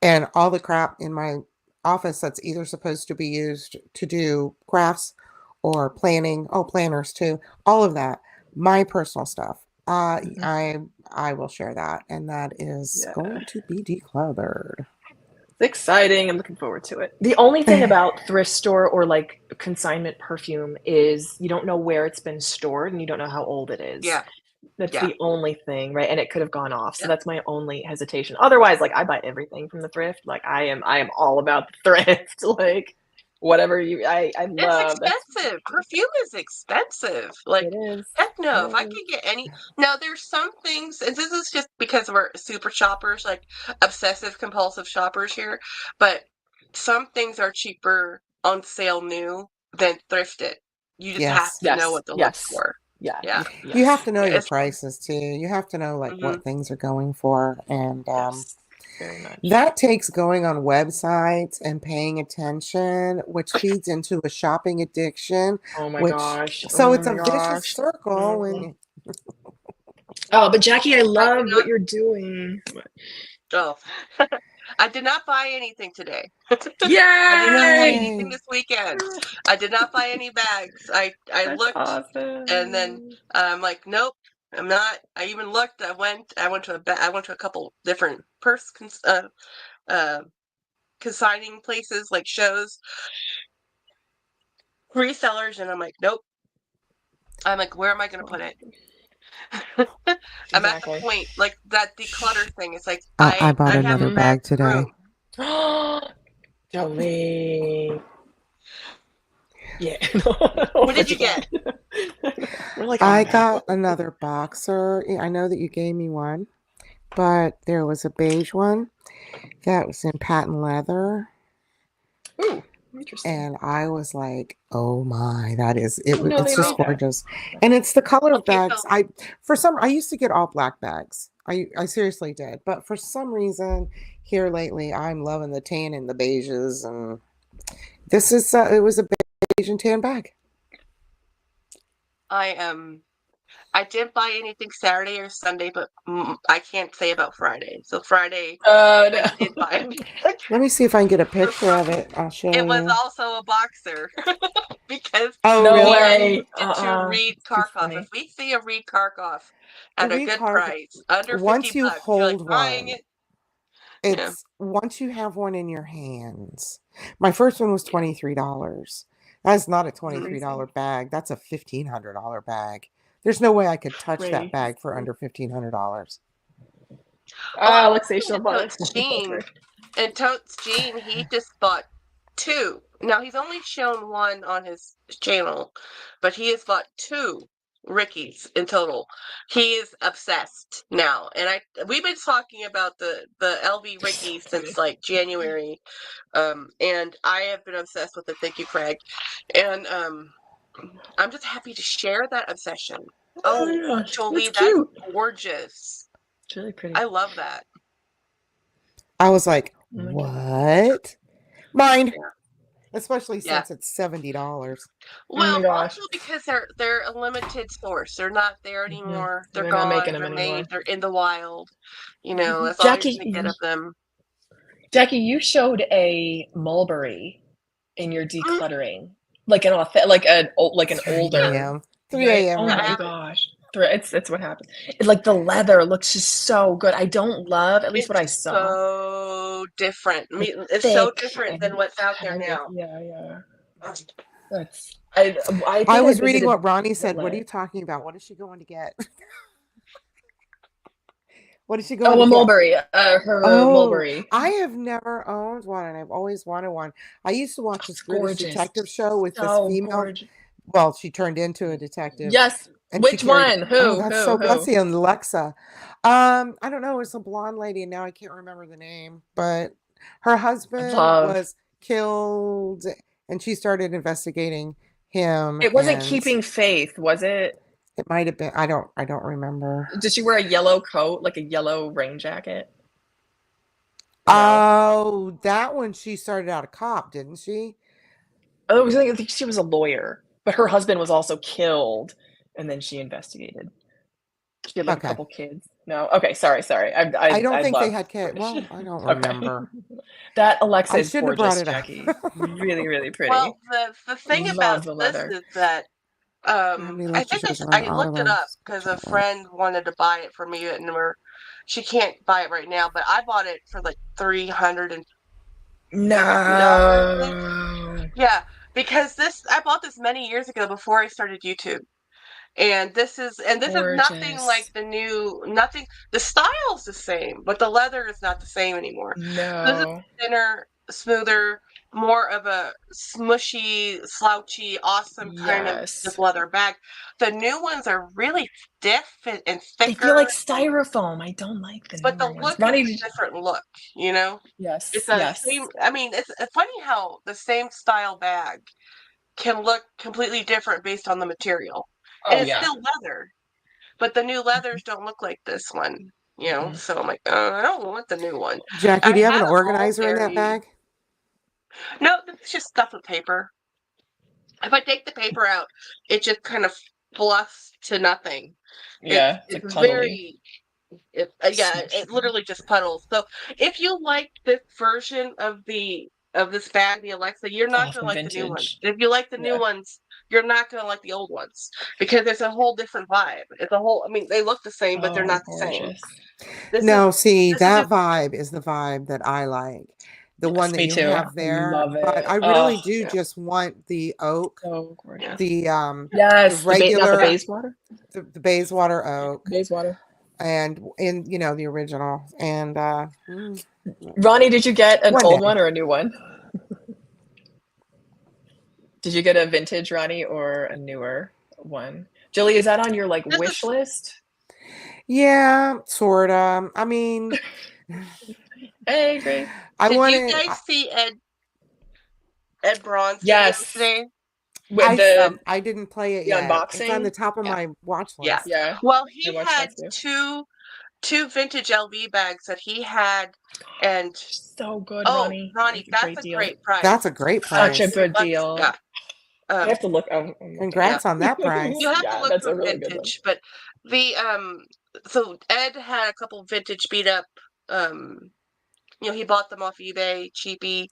B: and all the crap in my office that's either supposed to be used to do crafts or planning, oh, planners too, all of that, my personal stuff.
A: Mhm.
B: I will share that, and that is
A: Yeah.
B: going to be decluttered.
A: It's exciting. I'm looking forward to it. The only thing about thrift store or like consignment perfume is you don't know where it's been stored and you don't know how old it is.
C: yeah,
A: That's
C: yeah,
A: the only thing, right? And it could have gone off. So
C: yep.
A: that's my only hesitation. Otherwise, like I buy everything from the thrift. Like I am all about the thrift. Like whatever I
C: It's
A: love. That's
C: expensive. Perfume is expensive. Like,
A: it is.
C: heck
A: It
C: no. If I
A: is.
C: could get any, now there's some things, and this is just because we're super shoppers, like obsessive compulsive shoppers here, but some things are cheaper on sale new than thrifted. You just have
B: Yes.
C: to know
A: Yes.
C: what to look
A: Yes.
C: for.
A: Yeah.
C: Yeah.
B: You have
A: Yes.
B: to know your
C: It's,
B: prices too. You have to know like
C: hmm
B: what things are going for, and
A: Yes. Very much.
B: that takes going on websites and paying attention, which feeds into a shopping addiction,
A: Oh my
B: which
A: gosh.
B: so
A: Oh
B: it's
A: my
B: a vicious
A: gosh.
B: circle when
A: Mm. Oh, but Jackie, I
C: I
A: love what
C: cannot,
A: you're doing.
C: oh, I did not buy anything today. I did not buy
A: Yay!
C: anything
B: yay.
C: this weekend. I did not buy any bags. I
A: That's
C: looked and then
A: awesome.
C: I'm like, nope, I'm not. I even looked. I went to a couple different uh, consigning places like shows, resellers, and I'm like, nope. I'm like, where am I going to put it? I'm at the
A: Exactly.
C: point like that declutter thing. It's like
B: I bought
C: I have
B: another
A: Mhm.
B: bag
C: mad
B: today.
C: room.
A: Jolie. Yeah.
C: What
A: Over
C: did
A: to
C: you get?
A: God. We're like
B: I
A: on that.
B: got another boxer. I know that you gave me one, but there was a beige one that was in patent leather.
A: Ooh, interesting.
B: And I was like, "Oh my, that is
A: I
B: it!
A: didn't know
B: It's
A: they
B: just
A: made that.
B: gorgeous." And it's the color of
C: Okay,
B: bags.
C: so
B: I used to get all black bags. I seriously did, but for some reason here lately, I'm loving the tan and the beiges, and this is it was a beige and tan bag.
C: I am. I didn't buy anything Saturday or Sunday, but I can't say about Friday. So Friday, I did
A: No.
C: buy.
B: Let me see if I can get a
C: So
B: picture of it. I'll show
C: it was
B: you.
C: also a boxer because
B: Oh,
A: No
C: we are
B: really?
A: way.
C: addicted to Reed
A: It's too
C: Karkoff. If
A: funny.
C: we see a Reed Karkoff
B: The
C: at a
B: Reed
C: good
B: Cargo.
C: price, under
B: Once
C: 50
B: you
C: bucks, you're like
B: hold
C: buying
B: one,
C: it. Yeah,
B: it's once you have one in your hands. My first one was
C: yeah.
B: $23. That's not a
C: Mhm.
B: $23
A: Crazy.
B: bag. That's a $1,500 bag. There's no way I could touch that
A: Crazy.
B: bag for under $1,500.
C: Well,
A: Ah,
C: I'm
A: Alexei
C: looking at
A: Shabbat.
C: Totes Jean, and Totes Jean, he just bought two. Now he's only shown one on his channel, but he has bought two Rickies in total. He is obsessed now, and we've been talking about the LV Ricky
A: So
C: since
A: funny.
C: like January, and I have been obsessed with it. Thank you, Craig, and I'm just happy to share that obsession.
A: Oh
C: Oh,
A: my gosh, that's
C: Jolie, that's
A: cute.
C: gorgeous.
A: It's really pretty.
C: I love that.
B: I was like,
A: Oh my god.
B: what? Mine.
C: Yeah.
B: Especially
C: Yeah.
B: since it's $70.
A: Oh my
C: Well, also
A: gosh.
C: because they're a limited source. They're not there
A: Hmm.
C: anymore. They're
A: They're not
C: gone.
A: making them
C: They're made.
A: anymore.
C: They're in the wild. You know,
A: Mhm.
C: that's all you're gonna get of them.
A: Jackie, you showed a mulberry in your
C: Mm,
A: decluttering, like an like an
B: 3
A: older,
B: a.m. 3
A: right?
B: a.m.
A: Oh
C: that
A: my
B: honey.
C: happened.
A: gosh. It's what happened. Like the leather looks just so good. I don't love, at least what I
C: It's
A: saw.
C: so so different. I mean, it's so
A: thick
C: different than
A: and
C: what's out there
A: kind of,
C: now.
A: yeah. That's I
B: I
A: think I
B: was reading
A: visited
B: what Ronnie said. What are you
A: Outlet.
B: talking about? What is she going to get? What is she
A: Oh,
B: going to
A: a
B: get?
A: mulberry. Her
B: Oh,
A: mulberry.
B: I have never owned one and I've always wanted one. I used to watch this
A: It's
B: British
A: gorgeous.
B: detective show with this
A: So
B: female.
A: gorgeous.
B: Well, she turned into a detective
A: Yes.
B: and she
A: Which
B: carried,
A: one?
B: oh,
A: Who?
B: that's
A: Who?
B: so
A: Who?
B: gutsy, and Alexa. I don't know, it's a blonde lady and now I can't remember the name, but her husband
A: Love.
B: was killed and she started investigating him
A: It wasn't
B: and
A: Keeping Faith, was it?
B: it might have been, I don't remember.
A: Did she wear a yellow coat, like a yellow rain jacket? No.
B: Oh, that one she started out a cop, didn't she?
A: Oh, I think she was a lawyer, but her husband was also killed, and then she investigated. She had like a
B: Okay.
A: couple kids. No, okay, sorry.
B: I don't
A: I
B: think they
A: love
B: had kids.
A: British.
B: Well, I don't
A: Okay,
B: remember.
A: that Alexa
B: I
A: is
B: shouldn't have brought
A: gorgeous,
B: it up.
A: Jackie. Really, really pretty.
C: Well, the thing about
A: Love the
C: this
A: leather.
C: is that
B: How many
C: I think
B: electrodes are on
C: I
B: the
C: looked it up
B: Autobahn?
C: because a friend wanted to buy it for me, and she can't buy it right now, but I bought it for like $350, I think.
A: No.
C: Yeah, because this I bought this many years ago before I started YouTube. And this is nothing like
A: Gorgeous.
C: the new nothing the style's the same, but the leather is not the same anymore. This is
A: No.
C: thinner, smoother, more of a smushy, slouchy, awesome kind of just
A: Yes.
C: leather bag. The new ones are really stiff and
A: They feel like
C: thicker,
A: styrofoam. I don't like the
C: but the
A: newer ones.
C: look is
A: Ronnie,
C: a different look, you know? It's
A: yes,
C: a same
A: yes.
C: I mean, it's funny how the same style bag can look completely different based on the material. And
A: Oh
C: it's
A: yeah.
C: still leather, but the new leathers don't look like this one,
A: Mm-mm.
C: so I'm like, I don't want the new one.
B: Jackie,
C: I
B: do you have an
C: had a
B: organizer in that
C: mulberry.
B: bag?
C: No, it's just stuff with paper. If I take the paper out, it just kind of fluffs to nothing. It's
A: Yeah, it's
C: it's
A: like puddly.
C: very yeah, it
A: Smushy.
C: literally just puddles. So if you like this version of this bag, the Alexa, you're not
A: Oh,
C: gonna
A: the
C: like the new ones.
A: vintage.
C: If you like the new
A: Yeah.
C: ones, you're not gonna like the old ones because it's a whole different vibe. It's a whole. I mean, they look the same, but they're
A: Oh,
C: not the same.
A: gorgeous.
C: This is
B: No, see,
C: this is
B: that
C: just
B: vibe is the vibe that I like. The one
A: Yes,
B: that
A: me
B: you
A: too.
B: have there,
A: Love
B: but I
A: it. Oh,
B: really do
C: yeah,
B: just want the oak,
A: so
C: yeah.
A: gorgeous.
B: the
A: Yes, not the
B: regular,
A: Bayswater.
B: the Bayswater oak,
A: Bayswater.
B: and in the original. And
A: Ronnie, did you get an
B: one
A: old
B: day,
A: one or a new one? Did you get a vintage Ronnie or a newer one? Julie, is that on your like
C: This
A: wish
C: is
A: list?
B: yeah, sorta. I mean,
A: I agree.
B: I
C: Did you
B: wanted.
C: guys see Ed Braun's video
A: Yes.
C: today?
A: With the
B: I didn't play it
A: the
B: yet. It's on the
A: unboxing?
B: top of
A: Yeah.
B: my watch
C: Yeah.
B: list.
A: Yeah.
C: Well,
A: I
C: he
A: watched
C: had
A: that too.
C: two vintage LV bags that he had, and
A: So good,
C: oh,
A: Ronnie. That was
C: Ronnie,
A: a
C: that's
A: great
C: a
A: deal.
C: great price.
B: That's a great
A: Such a
B: price.
A: good
C: Yeah.
A: deal. I have to look. I'm looking
C: Yeah.
B: Congrats on that
C: You
B: price.
C: have to
A: Yeah,
C: look
A: that's
C: for
A: a really good one.
C: vintage, but the so Ed had a couple vintage beat up um he bought them off eBay, cheapy,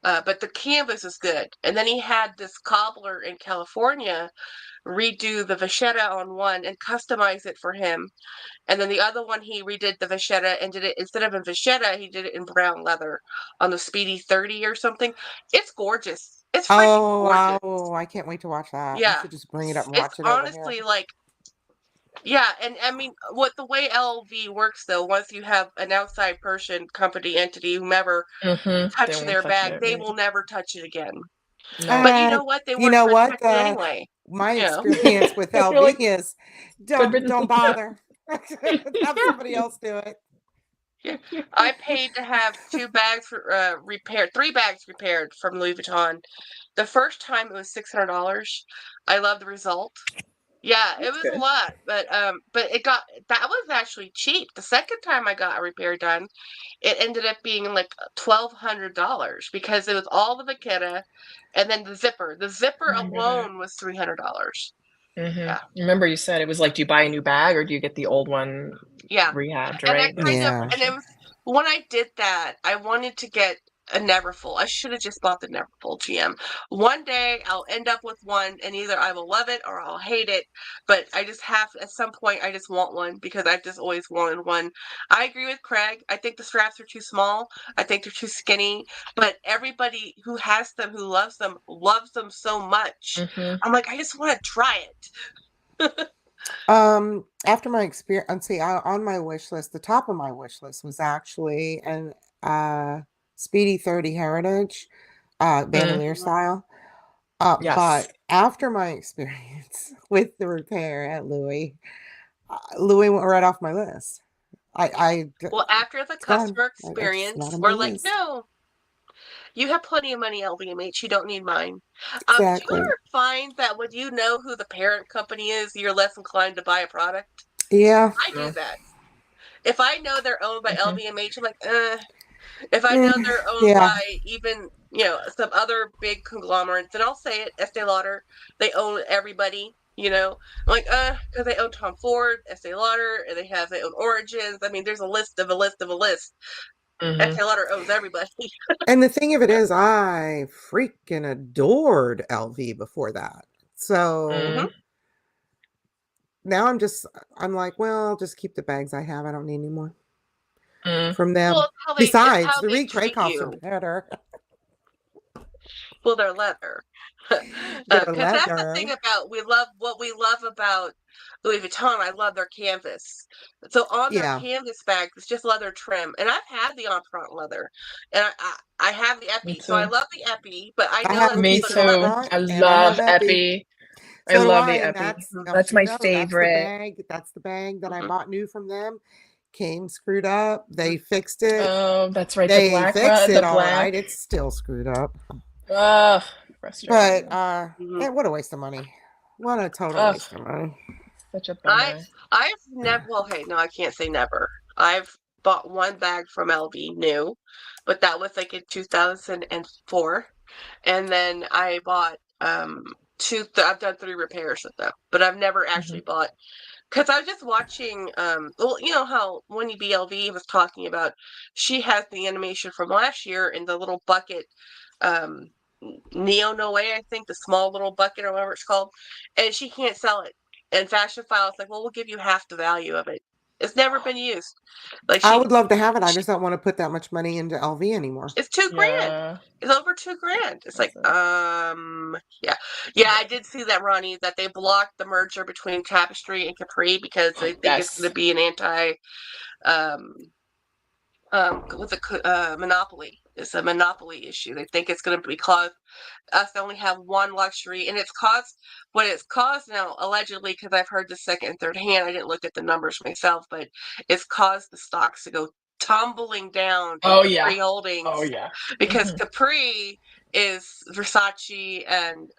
C: but the canvas is good. And then he had this cobbler in California redo the vachetta on one and customize it for him. And then the other one, he redid the vachetta and did it instead of in vachetta, he did it in brown leather on the Speedy 30 or something. It's gorgeous. It's freaking
B: Oh,
C: gorgeous.
B: wow. I can't wait to watch that. You
C: Yeah.
B: should just bring it up and
C: It's
B: watch it over here.
C: honestly like, yeah, and I mean, what the way LV works though, once you have an outside person, company, entity, whomever
A: They
C: touch
A: won't
C: their
A: touch
C: bag,
A: it,
C: they
A: right?
C: will never touch it again.
A: No.
C: But you know what? They
B: You
C: weren't
B: know what?
C: protected anyway.
B: My
C: You know.
B: experience with
A: You're
B: LV
A: like,
B: is
A: good
B: don't
A: riddance.
B: bother. Have somebody else do it.
C: Yeah. I paid to have three bags repaired from Louis Vuitton. The first time it was $600. I love the result. Yeah, it
A: That's
C: was a
A: good.
C: lot, but that was actually cheap. The second time I got a repair done, it ended up being like $1,200 because it was all the vaqueta and then the zipper. The zipper
A: Remember that.
C: alone was $300. Yeah,
A: Remember you said it was like, do you buy a new bag or do you get the old one
C: yeah.
A: rehabbed,
C: And that
A: right? That was
C: kind
A: the
C: of,
B: Yeah.
C: and it
A: question.
C: was when I did that, I wanted to get a Neverfull. I should have just bought the Neverfull GM. One day I'll end up with one, and either I will love it or I'll hate it. But I just have, at some point, I just want one because I've just always wanted one. I agree with Craig. I think the straps are too small. I think they're too skinny. But everybody who has them, who loves them so much.
A: Mhm.
C: I'm like, I just want to try it.
B: After my experience, see, on my wish list, the top of my wish list was actually an Speedy 30 Heritage, bandolier style.
A: Yes.
B: But after my experience with the repair at Louis, Louis went right off my list.
C: Well, after the
B: It's gone.
C: customer
B: It's not
C: experience,
B: on my
C: we're like,
B: list.
C: no, you have plenty of money, LVMH. You don't need mine. Do you
B: Exactly.
C: ever find that when you know who the parent company is, you're less inclined to buy a product?
B: Yeah.
C: I do that. If I know they're owned by
A: Mhm.
C: LVMH, I'm like, If I know they're owned
B: Yeah.
C: by even, some other big conglomerates, then I'll say it, Estee Lauder, they own everybody, I'm like, because they own Tom Ford, Estee Lauder, and they own Origins. I mean, there's a list of a list of a list.
A: Mhm.
C: Estee Lauder owns everybody.
B: And the thing of it is, I freaking adored LV before that. So
A: Mhm.
B: now I'm like, well, I'll just keep the bags I have. I don't need any more
A: Mm.
B: from
C: Well,
B: them.
C: it's
B: Besides,
C: how
B: the
C: they
B: Reed
C: treat
B: Craykoffs are
C: you.
B: better.
C: Well, they're leather.
B: They're
C: Because that's the thing
B: leather.
C: about what we love about Louis Vuitton. I love their canvas. So on their
B: Yeah.
C: canvas bags, it's just leather trim, and I've had the Empreinte leather, and I have the
A: Me
C: Epi. So I
A: too.
C: love the Epi, but I
B: I
C: know
B: have a
C: it's
A: Me
B: piece of
C: considered leather.
A: too.
B: Empreinte
A: I
B: and I have
A: love
B: Epi.
A: Epi. I
B: So do
A: love
B: I,
A: the
B: and
A: Epi.
B: that's
A: That's
B: you
A: my
B: know, that's the
A: favorite.
B: bag. That's the bag that I
C: Mhm.
B: bought new from them. Came screwed up. They fixed it.
A: Oh, that's right.
B: They fixed
A: The
B: it all right.
A: black.
B: It's still screwed up.
A: Ugh,
B: But
A: frustrating.
C: Mhm.
B: what a waste of money. What a total
A: Ugh,
B: waste of money.
A: such a
C: I
A: bummer.
C: I've never. Well, hey, no, I can't say never. I've bought one bag from LV new, but that was like in 2004. And then I bought I've done 3 repairs with them, but I've never actually
A: Mhm.
C: bought because I was just watching well, you know how Winnie BLV was talking about she has the animation from last year in the little bucket um Neo Noe, I think, the small little bucket or whatever it's called, and she can't sell it. And Fashion File's like, well, we'll give you half the value of it. It's never been used. Like
B: I would love to have it. I just don't want to put that much money into LV anymore.
C: it's 2 grand.
A: Yeah,
C: It's over 2 grand. It's like,
A: expensive.
C: yeah. Yeah, I did see that, Ronnie, that they blocked the merger between Tapestry and Capri because they think it's going
A: Yes.
C: to be an um, monopoly. It's a monopoly issue. They think it's going to be cause us to only have one luxury, and what it's caused now, allegedly, because I've heard this second and third hand. I didn't look at the numbers myself, but it's caused the stocks to go tumbling down in
A: Oh
C: Capri
A: yeah.
C: Holdings
A: Oh yeah.
C: because
A: Mhm.
C: Capri is Versace and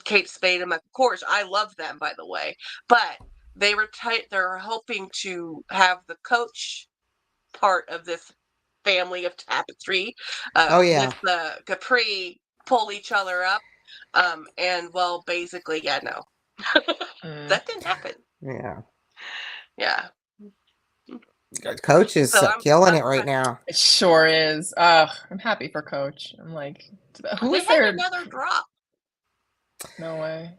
C: Kate Spade and Michael Kors. I love them, by the way, but they were tight. They're hoping to have the Coach part of this family of Tapestry
B: Oh
C: with
B: yeah.
C: the Capri pull each other up. And well, basically, yeah, no,
A: Mm.
C: that didn't happen.
B: Yeah.
C: Yeah.
B: Coach is
C: So
B: killing
C: I'm
B: it right now.
A: It sure is. Ugh, I'm happy for Coach. I'm like, who
C: they
A: is
C: had
A: there?
C: another drop.
A: No way.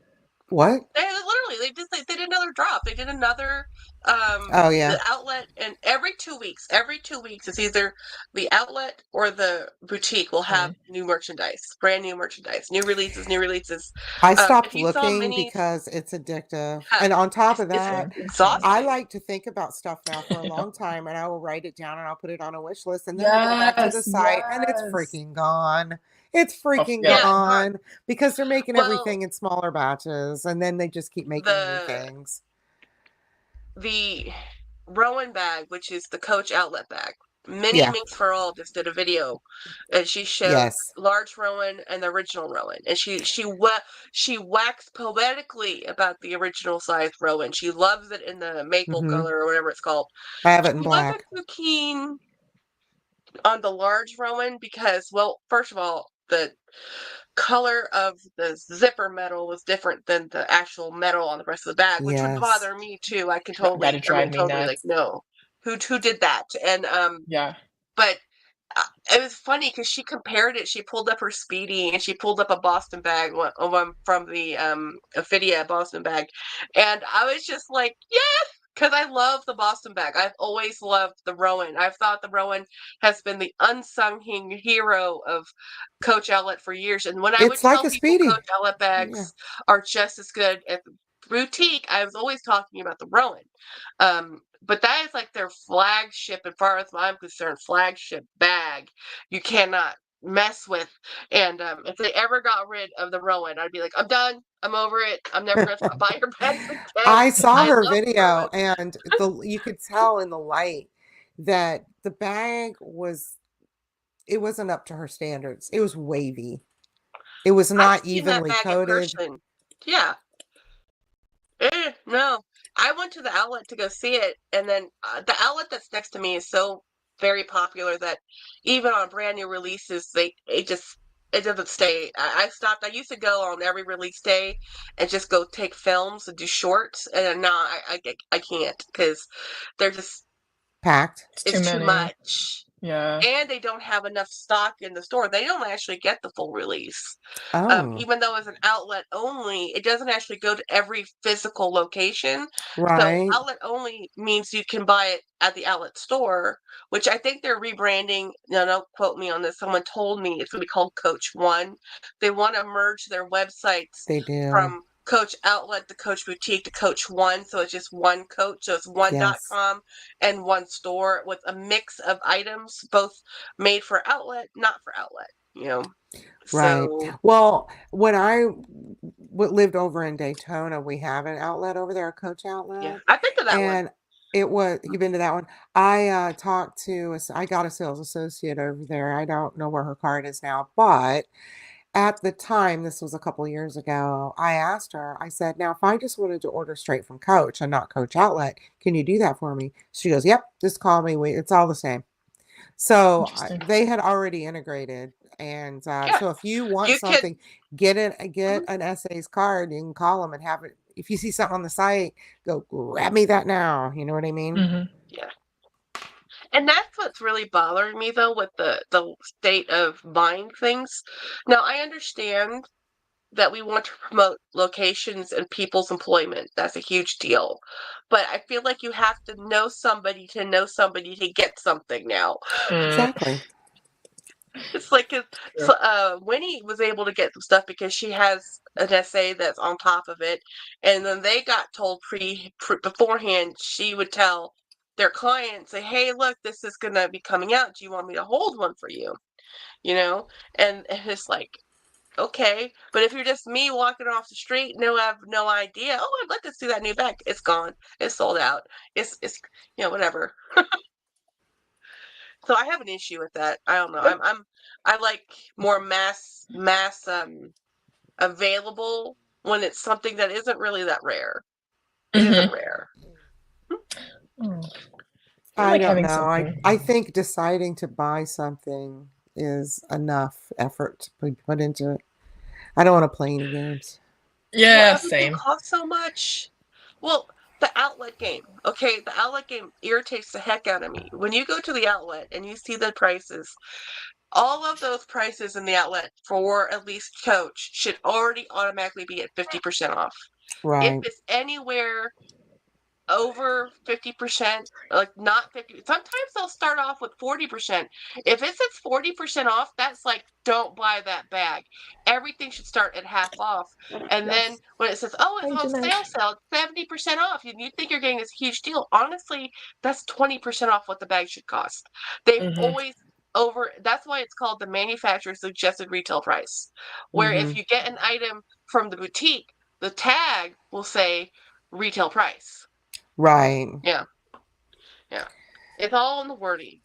B: What?
C: They did another drop. They did another
B: Oh yeah.
C: the outlet, and every 2 weeks it's either the outlet or the boutique will have
A: Mm.
C: new merchandise, brand new merchandise, new releases.
B: I
C: If
B: stopped
C: you saw
B: looking
C: minis,
B: because it's addictive. And on top of
C: it's
B: that,
A: Same.
B: I
C: exhausting.
B: like to think about stuff now for a
A: Yep.
B: long time and I will write it down and I'll put it on a wish list and then I go back to the
A: Yes,
B: site and it's
A: yes.
B: freaking gone. It's
A: Oh,
B: freaking
A: yep.
C: Yeah, it's gone.
B: gone because they're making
C: Well,
B: everything in smaller batches and then they just keep making new
C: the
B: things.
C: the Rowan bag, which is the Coach outlet bag. Minnie
B: Yeah.
C: Minx for All just did a video, and she showed
B: Yes.
C: large Rowan and the original Rowan, and she waxed poetically about the original size Rowan. She loves it in the maple
B: Hmm.
C: color or whatever it's called.
B: I have it in
C: She wasn't
B: black.
C: too keen on the large Rowan because, well, first of all, the color of the zipper metal was different than the actual metal on the rest of the bag, which would
B: Yes.
C: bother me too. I can
A: That'd
C: totally, I mean,
A: drive me
C: totally like,
A: nuts.
C: no, who did that? And
A: Yeah.
C: but it was funny because she compared it. She pulled up her Speedy and she pulled up a Boston bag, one from the Ophidia Boston bag, and I was just like, yes, because I love the Boston bag. I've always loved the Rowan. I've thought the Rowan has been the unsung hero of Coach Outlet for years. And when I would
B: It's like
C: tell
B: a
C: people Coach
B: Speedy.
C: Outlet
B: Yeah.
C: bags are just as good as boutique, I was always talking about the Rowan. But that is like their flagship, as far as I'm concerned, flagship bag. You cannot mess with. And if they ever got rid of the Rowan, I'd be like, I'm done. I'm over it. I'm never going to buy your bags again.
B: I saw
C: I
B: her
C: love the
B: video,
C: Rowan.
B: and you could tell in the light that the bag it wasn't up to her standards. It was wavy. It was
C: I've
B: not
C: seen that
B: evenly
C: bag in
B: coated.
C: person. Yeah. No. I went to the outlet to go see it, and then the outlet that's next to me is so very popular that even on brand new releases, it doesn't stay. I stopped. I used to go on every release day and just go take films and do shorts, and now I can't because they're just
B: Packed.
A: It's too
C: it's too
A: many.
C: much.
A: Yeah.
C: And they don't have enough stock in the store. They don't actually get the full release.
B: Oh,
C: Even though it's an outlet only, it doesn't actually go to every physical location. So
B: right.
C: outlet only means you can buy it at the outlet store, which I think they're rebranding. No, don't quote me on this. Someone told me it's going to be called Coach One. They want to merge their websites
B: They do.
C: from Coach Outlet to Coach Boutique to Coach One, so it's just one coach. So it's one dot
B: Yes.
C: com and one store with a mix of items, both made for outlet, not for outlet. You know,
B: Right.
C: so
B: Well, when I lived over in Daytona, we have an outlet over there, a Coach
C: yeah,
B: outlet,
C: I've been to that one.
B: and you've been to that one? I got a sales associate over there. I don't know where her card is now, but at the time, this was a couple years ago, I asked her, I said, now, if I just wanted to order straight from Coach and not Coach Outlet, can you do that for me? She goes, yep, just call me. It's all the same. So
A: Interesting.
B: they had already integrated. And
C: Yeah,
B: so if you want
C: you could.
B: something, get
C: Mhm.
B: an SA's card. You can call them and have it. If you see something on the site, go grab me that now. You know what I mean?
A: Mhm.
C: Yeah. And that's what's really bothering me though with the state of buying things. Now I understand that we want to promote locations and people's employment. That's a huge deal. But I feel like you have to know somebody to get something now.
A: Mm,
B: Exactly.
C: It's like
A: true.
C: Winnie was able to get some stuff because she has an essay that's on top of it, and then they got told beforehand. She would tell their clients, say, "Hey, look, this is gonna be coming out. Do you want me to hold one for you?" You know, and it's like, okay, but if you're just me walking off the street, I have no idea. Oh, I'd like to see that new bag. It's gone. It's sold out. It's whatever. So I have an issue with that. I don't know. I like more mass available when it's something that isn't really that rare. It isn't
A: Mhm.
C: rare.
A: Mm. I
B: I
A: like
B: don't
A: having
B: know.
A: something.
B: I think deciding to buy something is enough effort to put into it. I don't want to play any games.
C: Well,
A: Yeah,
C: everything
A: same.
C: costs so much. Well, the outlet game. Okay, the outlet game irritates the heck out of me. When you go to the outlet and you see the prices, all of those prices in the outlet for at least Coach should already automatically be at 50% off. If
B: Right.
C: it's anywhere over 50%, like not 50, sometimes they'll start off with 40%. If it says 40% off, that's like, don't buy that bag. Everything should start at half off. And then
A: Yes.
C: when it says, oh, it's
A: Hi,
C: on
A: Jeanette.
C: sale, 70% off, you think you're getting this huge deal. Honestly, that's 20% off what the bag should cost. They've
A: Mhm.
C: always that's why it's called the manufacturer suggested retail price. Where if
B: Mm-hmm.
C: you get an item from the boutique, the tag will say retail price.
B: Right.
C: Yeah, yeah. It's all in the wording.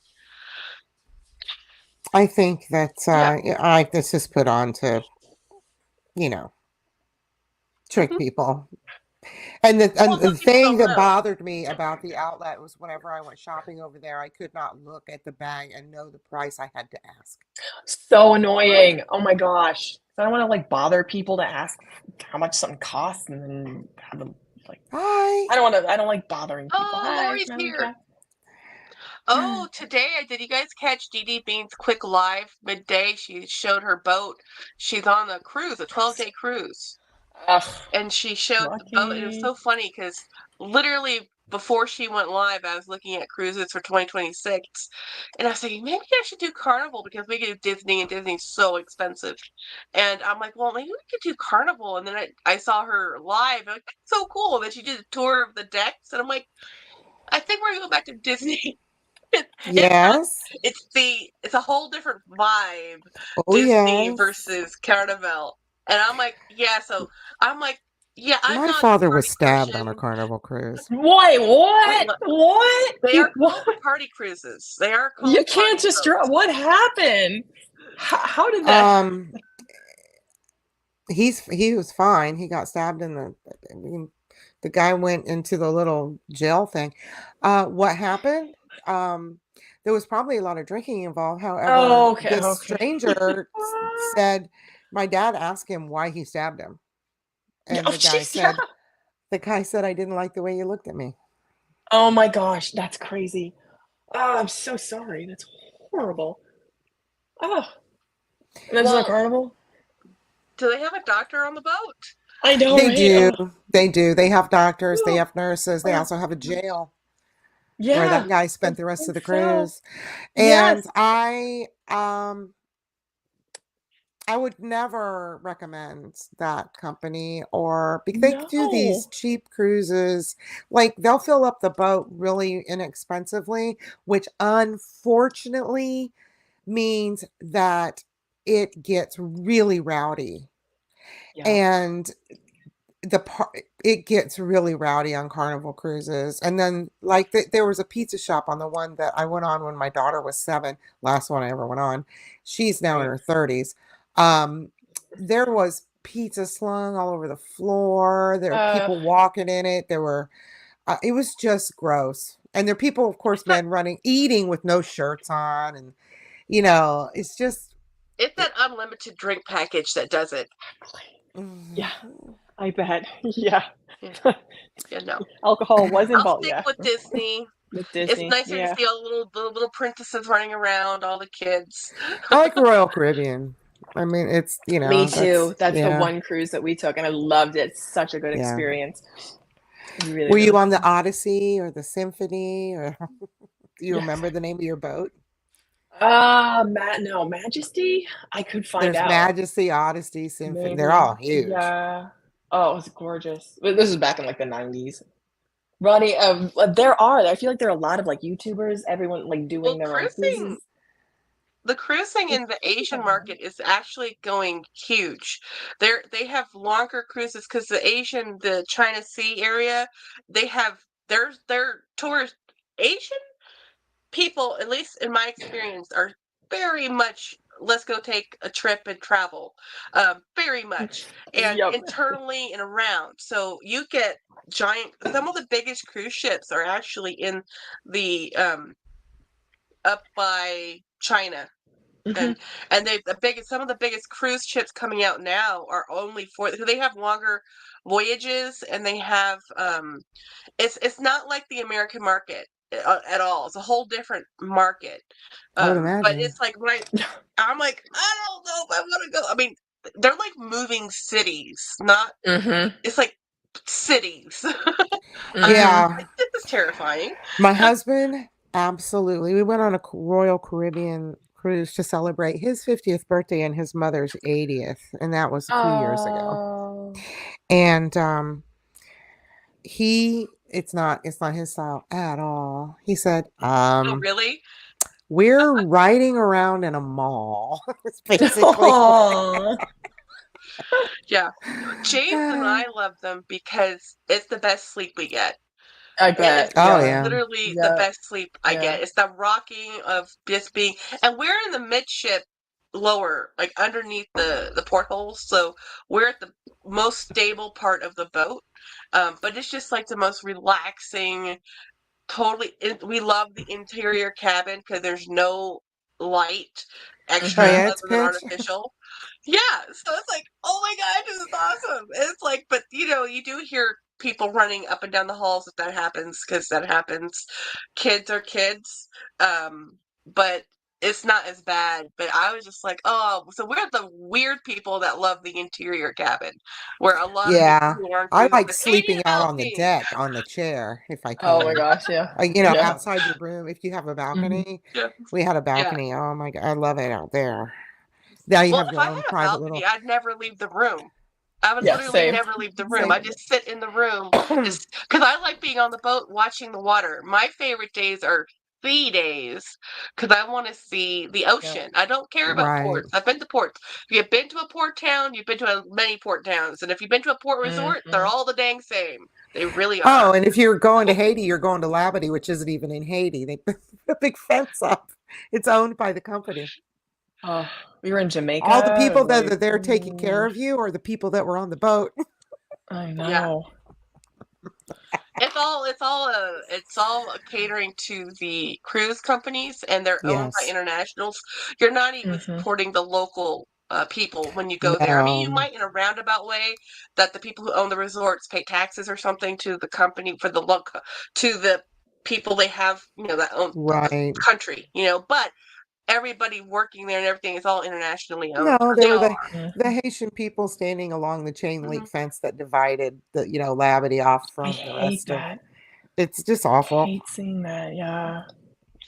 B: I think that
C: Yeah.
B: this is put on to, you know, trick
C: Mhm.
B: people. And
C: Well,
B: the
C: some people
B: thing
C: don't
B: that
C: know.
B: bothered me about the outlet was whenever I went shopping over there, I could not look at the bag and know the price. I had to ask.
A: So
C: Really?
A: annoying. Oh my gosh. I don't wanna, like, bother people to ask how much something costs and then have them, like
B: Hi.
A: I don't like bothering people.
C: Oh,
A: "Hi,
C: Lori's
A: can I look
C: here.
A: at?"
C: Oh, today did you guys catch Dee Dee Bean's quick live midday? She showed her boat. She's on a cruise, a 12-day cruise.
A: Ugh,
C: And she showed the boat. It was
A: lucky.
C: so funny because literally before she went live, I was looking at cruises for 2026, and I was thinking maybe I should do Carnival because we could do Disney, and Disney's so expensive. And I'm like, well, maybe we could do Carnival. And then I saw her live. I'm like, that's so cool. And then she did a tour of the decks, and I'm like, I think we're going back to Disney. If not,
B: Yes.
C: it's a whole different vibe,
B: Oh,
C: Disney
B: yes.
C: versus Carnival. And I'm like, yeah, so I'm like, yeah, I'm
B: My
C: not the
B: father was
C: party
B: stabbed on a
C: person.
B: Carnival cruise.
A: Wait,
C: Wait,
A: what?
C: what?
A: What?
C: They
A: You
C: are
A: what?
C: called party cruises. They are
A: You
C: called
A: can't
C: party
A: just
C: boats.
A: what happened? How did that
B: Um, he was fine. He got stabbed in the. I mean, the guy went into the little jail thing. What happened? Um, there was probably a lot of drinking involved.
A: Oh,
B: However,
A: okay,
B: this
A: okay.
B: stranger said, my dad asked him why he stabbed him,
A: Yeah,
B: and
A: oh, jeez, yeah.
B: the guy said, I didn't like the way you looked at me.
A: Oh my gosh, that's crazy. Oh, I'm so sorry. That's horrible. Oh, and that's not
C: Well,
A: Carnival?
C: do they have a doctor on the boat?
A: I know,
B: They
A: right?
B: do.
A: Oh,
B: They do. They have doctors. They
A: oh,
B: have nurses. They
A: oh.
B: also have a jail where that
A: Yeah,
B: guy
A: the
B: spent the rest
A: poor
B: of the
A: Phil.
B: cruise. And
A: Yes.
B: I would never recommend that company or because they do these
A: No.
B: cheap cruises. Like they'll fill up the boat really inexpensively, which unfortunately means that it gets really rowdy.
A: Yep.
B: And the part it gets really rowdy on Carnival cruises. And then like there was a pizza shop on the one that I went on when my daughter was 7, last one I ever went on. She's now in
A: Right.
B: her 30s. Um, there was pizza slung all over the floor. There were
A: Uh,
B: people walking in it. There were it was just gross. And there are people, of course,
C: It's that
B: men running, eating with no shirts on, and it's just
C: it's
B: it,
C: that unlimited drink package that does it.
A: yeah,
B: mhm.
A: I bet. Yeah.
C: Yeah, yeah, no.
A: Alcohol was
C: I'll
A: involved,
C: stick
A: yeah,
C: with Disney.
A: with
C: It's
A: Disney,
C: nicer to
A: yeah.
C: see all the little princesses running around, all the kids.
B: I like Royal Caribbean. I mean, it's,
A: Me
B: that's
A: too. That's the
B: yeah,
A: one cruise that we took, and I loved it. Such a good
B: yeah.
A: experience. Really,
B: Were you
A: really
B: on the
A: fun.
B: Odyssey or the Symphony, or do you
A: Yes.
B: remember the name of your boat?
A: No, Majesty? I could find
B: There's
A: out.
B: Majesty, Odyssey, Symphony. They're
A: Maybe.
B: all huge.
A: Yeah. Oh, it was gorgeous. But this was back in, like, the '90s. Ronnie, I feel like there are a lot of, like, YouTubers, everyone, like, doing
C: Well,
A: their own cruises.
C: the cruising
A: It's
C: in the
A: pretty
C: Asian
A: fun.
C: market is actually going huge. They have longer cruises because the China Sea area, they have their tourist Asian people, at least in my experience, are very much let's go take a trip and travel, very much, and
A: Yep.
C: internally and around. So you get giant. Some of the biggest cruise ships are actually in the up by China.
A: Mhm.
C: And some of the biggest cruise ships coming out now are only for they have longer voyages, and they have it's not like the American market at all. It's a whole different market.
B: I would
C: But
B: imagine.
C: it's like I'm like, I don't know if I want to go. I mean, they're like moving cities, not
A: Mhm.
C: it's like cities.
A: Mhm.
B: Yeah,
C: Like, this is terrifying.
B: my husband, absolutely. We went on a Royal Caribbean cruise to celebrate his 50th birthday and his mother's 80th, and that was a few years ago.
A: Oh.
B: And it's not his style at all. He said,
C: Oh, really?
B: we're riding around in a mall. It's basically
A: Aw.
C: Yeah. James and I love them because it's the best sleep we get.
A: I
C: It is
A: bet,
B: Oh
A: yeah.
B: yeah.
C: literally the
A: Yeah,
C: best sleep I
A: yeah.
C: get. It's the rocking of just being, and we're in the midship lower, like underneath the portholes, so we're at the most stable part of the boat. But it's just like the most relaxing. Totally, we love the interior cabin because there's no light
B: Oh
C: extra
A: Mhm.
B: yeah, it's
C: other than
B: pitch.
C: artificial. Yeah, so it's like, oh my God, this is awesome. And it's like, but you do hear people running up and down the halls if that happens, because that happens. Kids are kids, but it's not as bad. But I was just like, oh, so we're the weird people that love the interior cabin, where a lot of people
B: Yeah.
C: who aren't
B: I
C: doing
B: like
C: the Katie
B: sleeping out on the
C: Melting.
B: deck, on the chair, if I
A: Oh my
B: could.
A: gosh, yeah. Yeah.
B: Outside your room, if you have a
A: Mhm.
B: balcony.
C: Yeah,
B: We had a
C: yeah.
B: balcony. Oh my God, I love it out there. Now you
C: Well,
B: have
C: if
B: your
C: I
B: own
C: had a
B: private
C: balcony,
B: little.
C: I'd never leave the room. I would
A: Yeah,
C: literally
A: same.
C: never leave the room. I
A: Same.
C: just sit in the room, just because I like being on the boat watching the water. My favorite days are sea days because I want to see the
A: Yeah.
C: ocean. I don't care about
B: Right.
C: ports. I've been to ports. If you've been to a port town, you've been to many port towns. And if you've been to a port resort, they're
A: Mhm.
C: all the dang same. They really
B: Oh,
C: are.
B: and if you're going to Haiti, you're going to Labadee, which isn't even in Haiti. They put a big fence up. It's owned by the company.
A: Oh, we were in
B: All the
A: Jamaica
B: people
A: and
B: that
A: like,
B: are there taking care
A: ooh,
B: of you are the people that were on the boat.
A: I
C: Yeah.
A: know.
C: It's all catering to the cruise companies, and they're owned by
B: Yes.
C: internationals. You're not even
A: Mhm.
C: supporting the local people when you go there. I mean, you
B: No.
C: might in a roundabout way that the people who own the resorts pay taxes or something to the company for the look to the people they have, that own the
B: Right.
C: country, but everybody working there and everything is all internationally owned.
B: No, they
C: They
B: were
C: all
B: the
A: Mhm.
B: Haitian people standing along the chain
C: are.
B: link fence that divided Labadee off
A: I
B: from the
A: hate
B: rest of.
A: that.
B: It's just
A: I
B: awful.
A: hate seeing that. Yeah.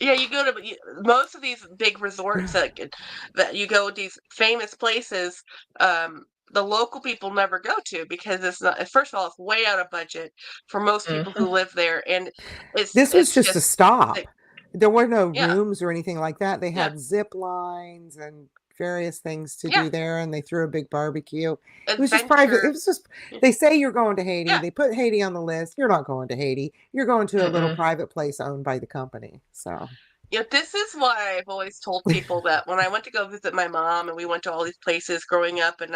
C: Yeah, you go to most of these big resorts that you go to these famous places. The local people never go to because it's not. First of all, it's way out of budget for most people who
A: Mhm.
C: live there, and it's
B: This was
C: it's
B: just a
C: just
B: stop.
C: like,
B: There were no
C: yeah,
B: rooms or anything like that. They
C: yeah,
B: had zip lines and various things to
C: yeah,
B: do there, and they threw a big barbecue. It was just private. It
C: adventure.
B: was just
C: Yeah,
B: they say you're going to Haiti.
C: yeah.
B: They put Haiti on the list. You're not going to Haiti. You're going to a little
A: Mm-mm.
B: private place owned by the company. So,
C: This is why I've always told people that when I went to go visit my mom and we went to all these places growing up and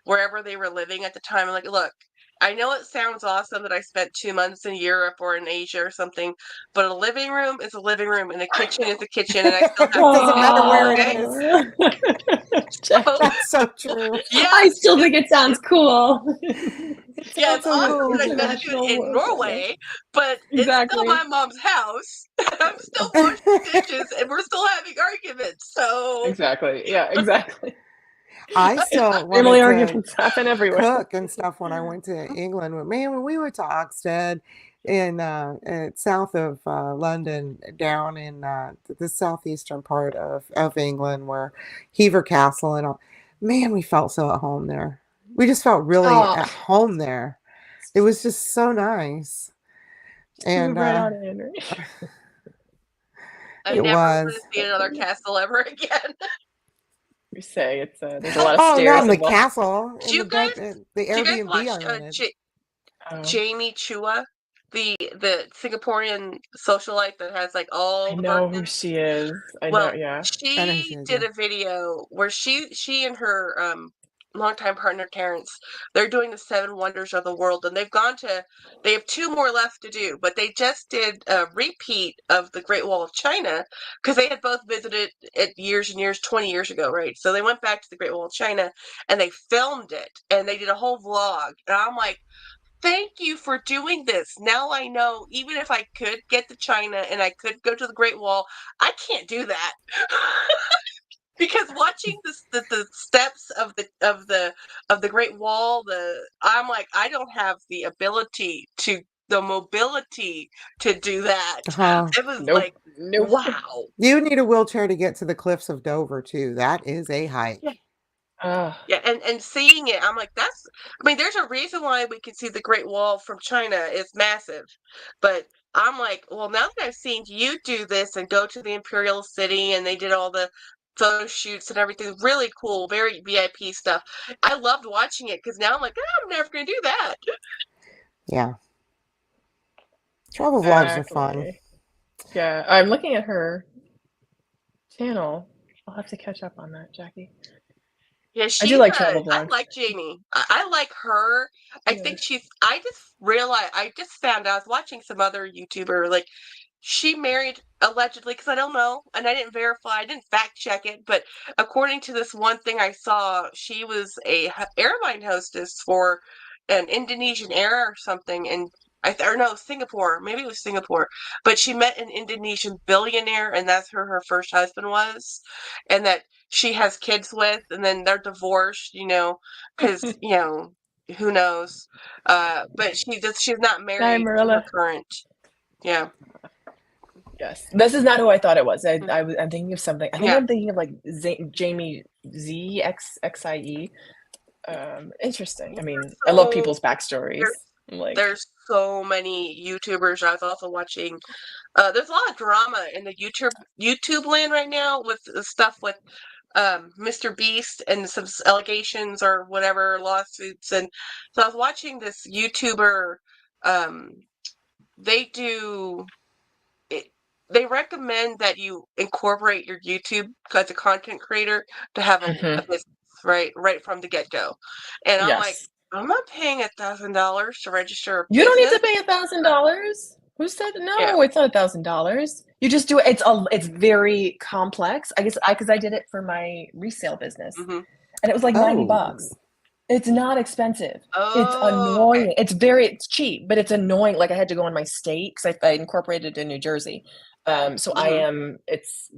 C: wherever they were living at the time, I'm like, look, I know it sounds awesome that I spent 2 months in Europe or in Asia or something, but a living room is a living room and a kitchen is a kitchen and I still have
B: it doesn't
C: to
B: matter where
C: eat,
B: it
C: okay?
B: is.
A: Oh.
C: So,
A: Jackie,
B: That's so true.
A: I
C: yes,
A: still think it sounds cool.
B: It
C: yeah,
B: sounds
C: it's
B: so
C: awesome that
B: cool.
C: I got to do it
A: International
C: in
A: okay.
C: Norway, but it's still
A: Exactly.
C: my mom's house. I'm still washing dishes and we're still having arguments. So,
A: Exactly. Yeah, exactly.
B: I still
A: Family
B: wanted to
A: arguments happen everywhere.
B: cook and stuff when I went to England. Man, when we went to Oxted in south of London, down in the southeastern part of England, where Hever Castle and all, man, we felt so at home there. We just felt really
A: Oh,
B: at home there. It was just so nice,
A: just move
B: and
A: right on in, right?
C: I
B: it
C: never want
B: was.
C: to see
A: So
C: another
A: funny.
C: castle ever again.
A: We say it's there's a
C: Oh,
A: lot of
B: Oh, not
A: stairs
B: in the
A: involved.
B: castle,
C: do
B: in
C: you guys
B: the
C: do you guys
B: Airbnb
C: watch
B: I rented.
A: Oh,
C: Jamie Chua, the Singaporean socialite that has like
A: I
C: all the
A: know who
C: Birkins?
A: she is. I know,
C: Well,
A: yeah.
B: I know who she
C: she
B: is,
C: did
B: yeah.
C: a video where she and her longtime partner Terrence, they're doing the seven wonders of the world, and they have two more left to do, but they just did a repeat of the Great Wall of China because they had both visited it years and years, 20 years ago, right? So they went back to the Great Wall of China and they filmed it and they did a whole vlog, and I'm like, thank you for doing this. Now I know even if I could get to China and I could go to the Great Wall, I can't do that. Because watching the steps of the Great Wall, I'm like, I don't have the mobility to do that.
B: Huh.
C: It was
A: Nope.
C: like,
A: Nope.
C: wow.
B: You need a wheelchair to get to the cliffs of Dover too. That is a
C: Yeah.
B: hike.
A: Ah,
C: Yeah, and seeing it, I'm like, I mean, there's a reason why we can see the Great Wall from China. It's massive. But I'm like, well, now that I've seen you do this and go to the Imperial City and they did all the photo shoots and everything, really cool, very VIP stuff. I loved watching it because now I'm like, I'm never going to do that.
B: Yeah. Travel vlogs are fun.
A: exactly. Yeah, I'm looking at her channel. I'll have to catch up on that, Jackie.
C: Yeah,
A: I do like travel
C: I
A: vlogs.
C: like Jamie. I like her. I
A: Yeah.
C: think I just realized, I just found out, I was watching some other YouTuber, like, she married allegedly, because I don't know, and I didn't verify, I didn't fact check it, but according to this one thing I saw, she was a airline hostess for an Indonesian Air or something, and or no, Singapore. Maybe it was Singapore. But she met an Indonesian billionaire, and that's who her first husband was, and that she has kids with, and then they're divorced, because, who knows. But she's not
A: Hi,
C: married to her
A: Marilla.
C: current. Yeah.
A: Yes, this is not who I thought it was.
C: Mm.
A: I'm thinking of something. I think
C: Yeah.
A: I'm thinking of like Jamie Xie. Interesting. I mean, I love
C: So
A: people's backstories. Like,
C: there's so many YouTubers. I was also watching. There's a lot of drama in the YouTube land right now with the stuff with Mr. Beast and some allegations or whatever lawsuits. And so I was watching this YouTuber. Um, they do it. They recommend that you incorporate your YouTube as a content creator to have a business, right from the get-go. And I'm like,
A: yes.
C: I'm not paying $1,000 to register a
A: You don't need
C: business.
A: to pay $1,000. Who said
C: Yeah.
A: no? It's not $1,000. You just do it. It's very complex. I guess because I did it for my resale business,
C: hmm
A: and it was like
B: Oh,
A: $90. It's not expensive. It's
C: Oh, okay.
A: annoying. It's cheap, but it's annoying. Like I had to go in my state because I incorporated in New Jersey. So I
C: hmm
A: am. It's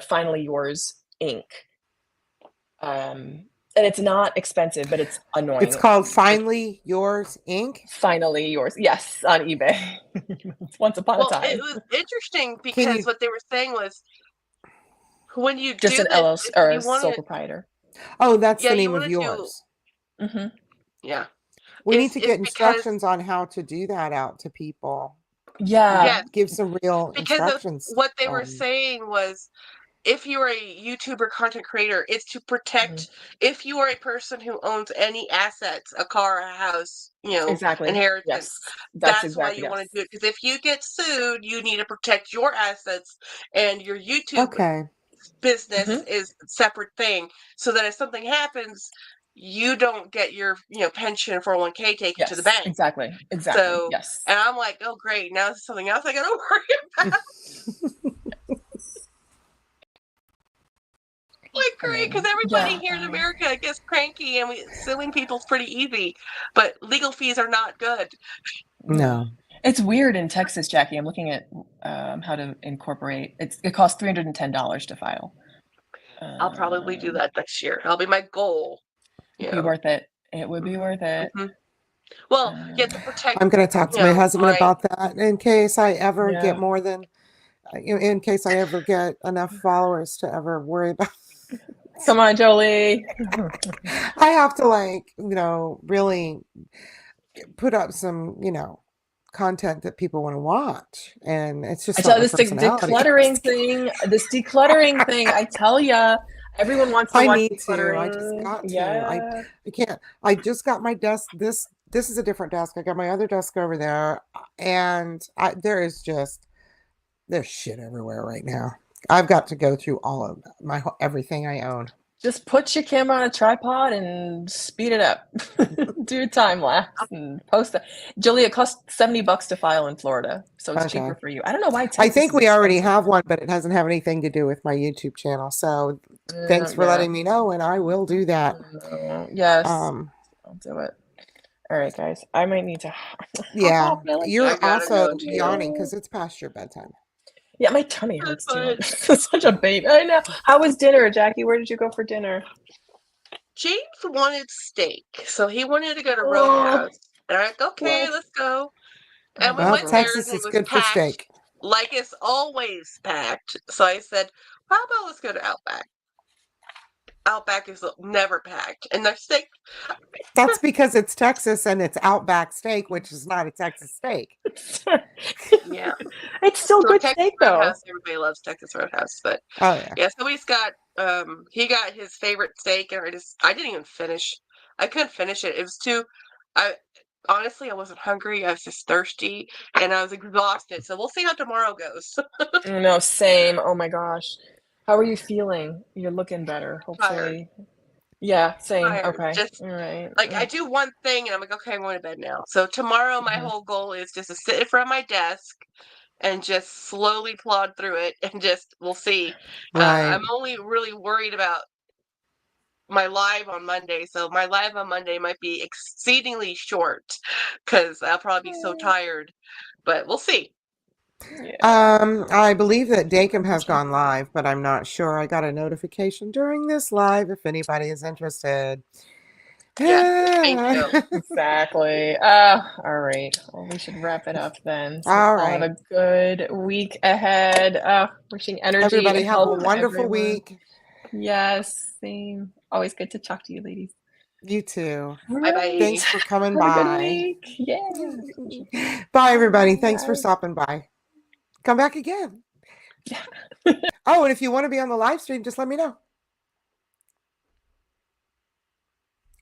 A: Finally Yours Inc. And it's not expensive, but it's annoying.
B: it's called
A: Like,
B: Finally Yours Inc.
A: Finally Yours. Yes, on eBay. Once upon a
C: Well, it
A: time.
C: was interesting
B: Can
C: because
B: you?
C: what they were saying was when you
A: Just
C: do
A: an
C: this,
A: LLC
C: if
A: or
C: you
A: a
C: want
A: sole
C: to,
A: proprietor.
B: Oh, that's
C: yeah,
B: the
C: you
B: name of
C: want to do,
B: yours.
A: Hmm.
C: yeah,
B: We need to
C: it's
B: get
C: because,
B: instructions on how to do that out to people.
A: Yeah.
C: yes,
B: Give some real
C: because of
B: instructions.
C: what they were saying was if you're a YouTuber content creator, it's to
A: Mhm.
C: protect if you are a person who owns any assets, a car, a house,
A: Exactly.
C: inheritance.
A: Yes. That's
C: That's why
A: exactly
C: you want to
A: yes.
C: do it. Because if you get sued, you need to protect your assets, and your YouTube
B: Okay.
C: business
A: Hmm.
C: is a separate thing. So that if something happens, you don't get your pension 401k taken to the
A: Yes.
C: bank.
A: Exactly. Exactly.
C: So,
A: Yes.
C: and I'm like, oh great, now this is something else I got to worry about. Like
A: I
C: great, because
A: mean,
C: everybody
A: yeah.
C: here in America gets cranky, and suing people's pretty easy, but legal fees are not good.
A: No.
B: No.
A: It's weird in Texas, Jackie. I'm looking at how to incorporate. It costs $310 to file.
C: I'll probably do
A: Um,
C: that next year. That'll be my goal.
A: it'd be worth it. It would be
C: hmm
A: worth it.
C: hmm Well, you have to
A: Uh,
C: protect,
B: I'm going to talk to my husband
C: my.
B: about that in case I ever get
A: yeah.
B: more than, in case I ever get enough followers to ever worry about.
A: Come on, Jolie.
B: I have to really put up some, content that people want to watch, and it's
A: I
B: just
A: tell
B: not
A: you,
B: my
A: this
B: personality.
A: decluttering thing, I tell ya, everyone wants to
B: I
A: watch
B: need to. I just
A: decluttering.
B: got to.
A: Yeah.
B: I can't. I just got my desk. This is a different desk. I got my other desk over there, and there's shit everywhere right now. I've got to go through all of everything I own.
A: Just put your camera on a tripod and speed it up. Do a time lapse and post it. Julia, it costs $70 to file in Florida, so it's cheaper
B: Okay.
A: for you. I don't know why
B: I
A: Texas
B: think
A: is
B: we already
A: expensive.
B: have one, but it doesn't have anything to do with my YouTube channel. So thanks for
A: Yeah.
B: letting me know, and I will do that.
A: Yes,
B: Um,
A: I'll do it. All right, guys. I might need to hop
B: yeah,
A: off, Millie.
C: I
B: you're
C: gotta
B: also
C: go too.
B: yawning because it's past your bedtime.
A: Yeah, my tummy
C: That's
A: hurts too.
C: fine.
A: I'm such a baby. I know. How was dinner, Jackie? Where did you go for dinner?
C: James wanted steak, so he wanted to go to
A: Oh,
C: Roadhouse. And I'm like, okay,
A: what?
C: let's go.
A: Oh
C: And we
A: my
B: Well,
C: went there,
A: gosh.
C: and
B: Texas
C: it
B: is
C: was
B: good for
C: packed,
B: steak.
C: like it's always packed. So I said, how about let's go to Outback? Outback is never packed, and their steak.
B: That's because it's Texas and it's Outback steak, which is not a Texas steak.
C: Yeah.
A: It's still
C: So
A: good
C: Texas
A: steak though.
C: Roadhouse, everybody loves Texas Roadhouse, but
B: Oh yeah.
C: yeah. So he got his favorite steak, and I didn't even finish. I couldn't finish it. It was too. I honestly I wasn't hungry. I was just thirsty, and I was exhausted. So we'll see how tomorrow goes.
A: No, same. Oh my gosh. How are you feeling? You're looking better,
C: Tired,
A: hopefully. Yeah, same.
C: tired.
A: Okay.
C: Just
A: All right.
C: like I do one thing, and I'm like, okay, I'm going to bed now. So tomorrow, my
A: Mhm.
C: whole goal is just to sit in front of my desk and just slowly plod through it, and just we'll see.
B: Right.
C: I'm only really worried about my live on Monday, so my live on Monday might be exceedingly short because I'll probably be so tired. But we'll see.
A: Yeah.
B: I believe that Dacom has gone live, but I'm not sure. I got a notification during this live if anybody is interested.
C: Yes, thank you.
A: Exactly. All right. Well, we should wrap it up then. So
B: All
A: all have
B: right.
A: a good week ahead. Wishing energy
B: Everybody
A: and
B: have a
A: health to
B: wonderful
A: everyone.
B: week.
A: Yes, same. Always good to talk to you, ladies.
B: You too.
A: All
C: Bye
A: right.
C: bye.
B: Thanks for coming
A: Have a good
B: by.
A: week. Yeah.
B: Bye, everybody. Thanks for
A: Bye.
B: stopping by. Come back again.
A: Yeah.
B: Oh, and if you want to be on the live stream, just let me know.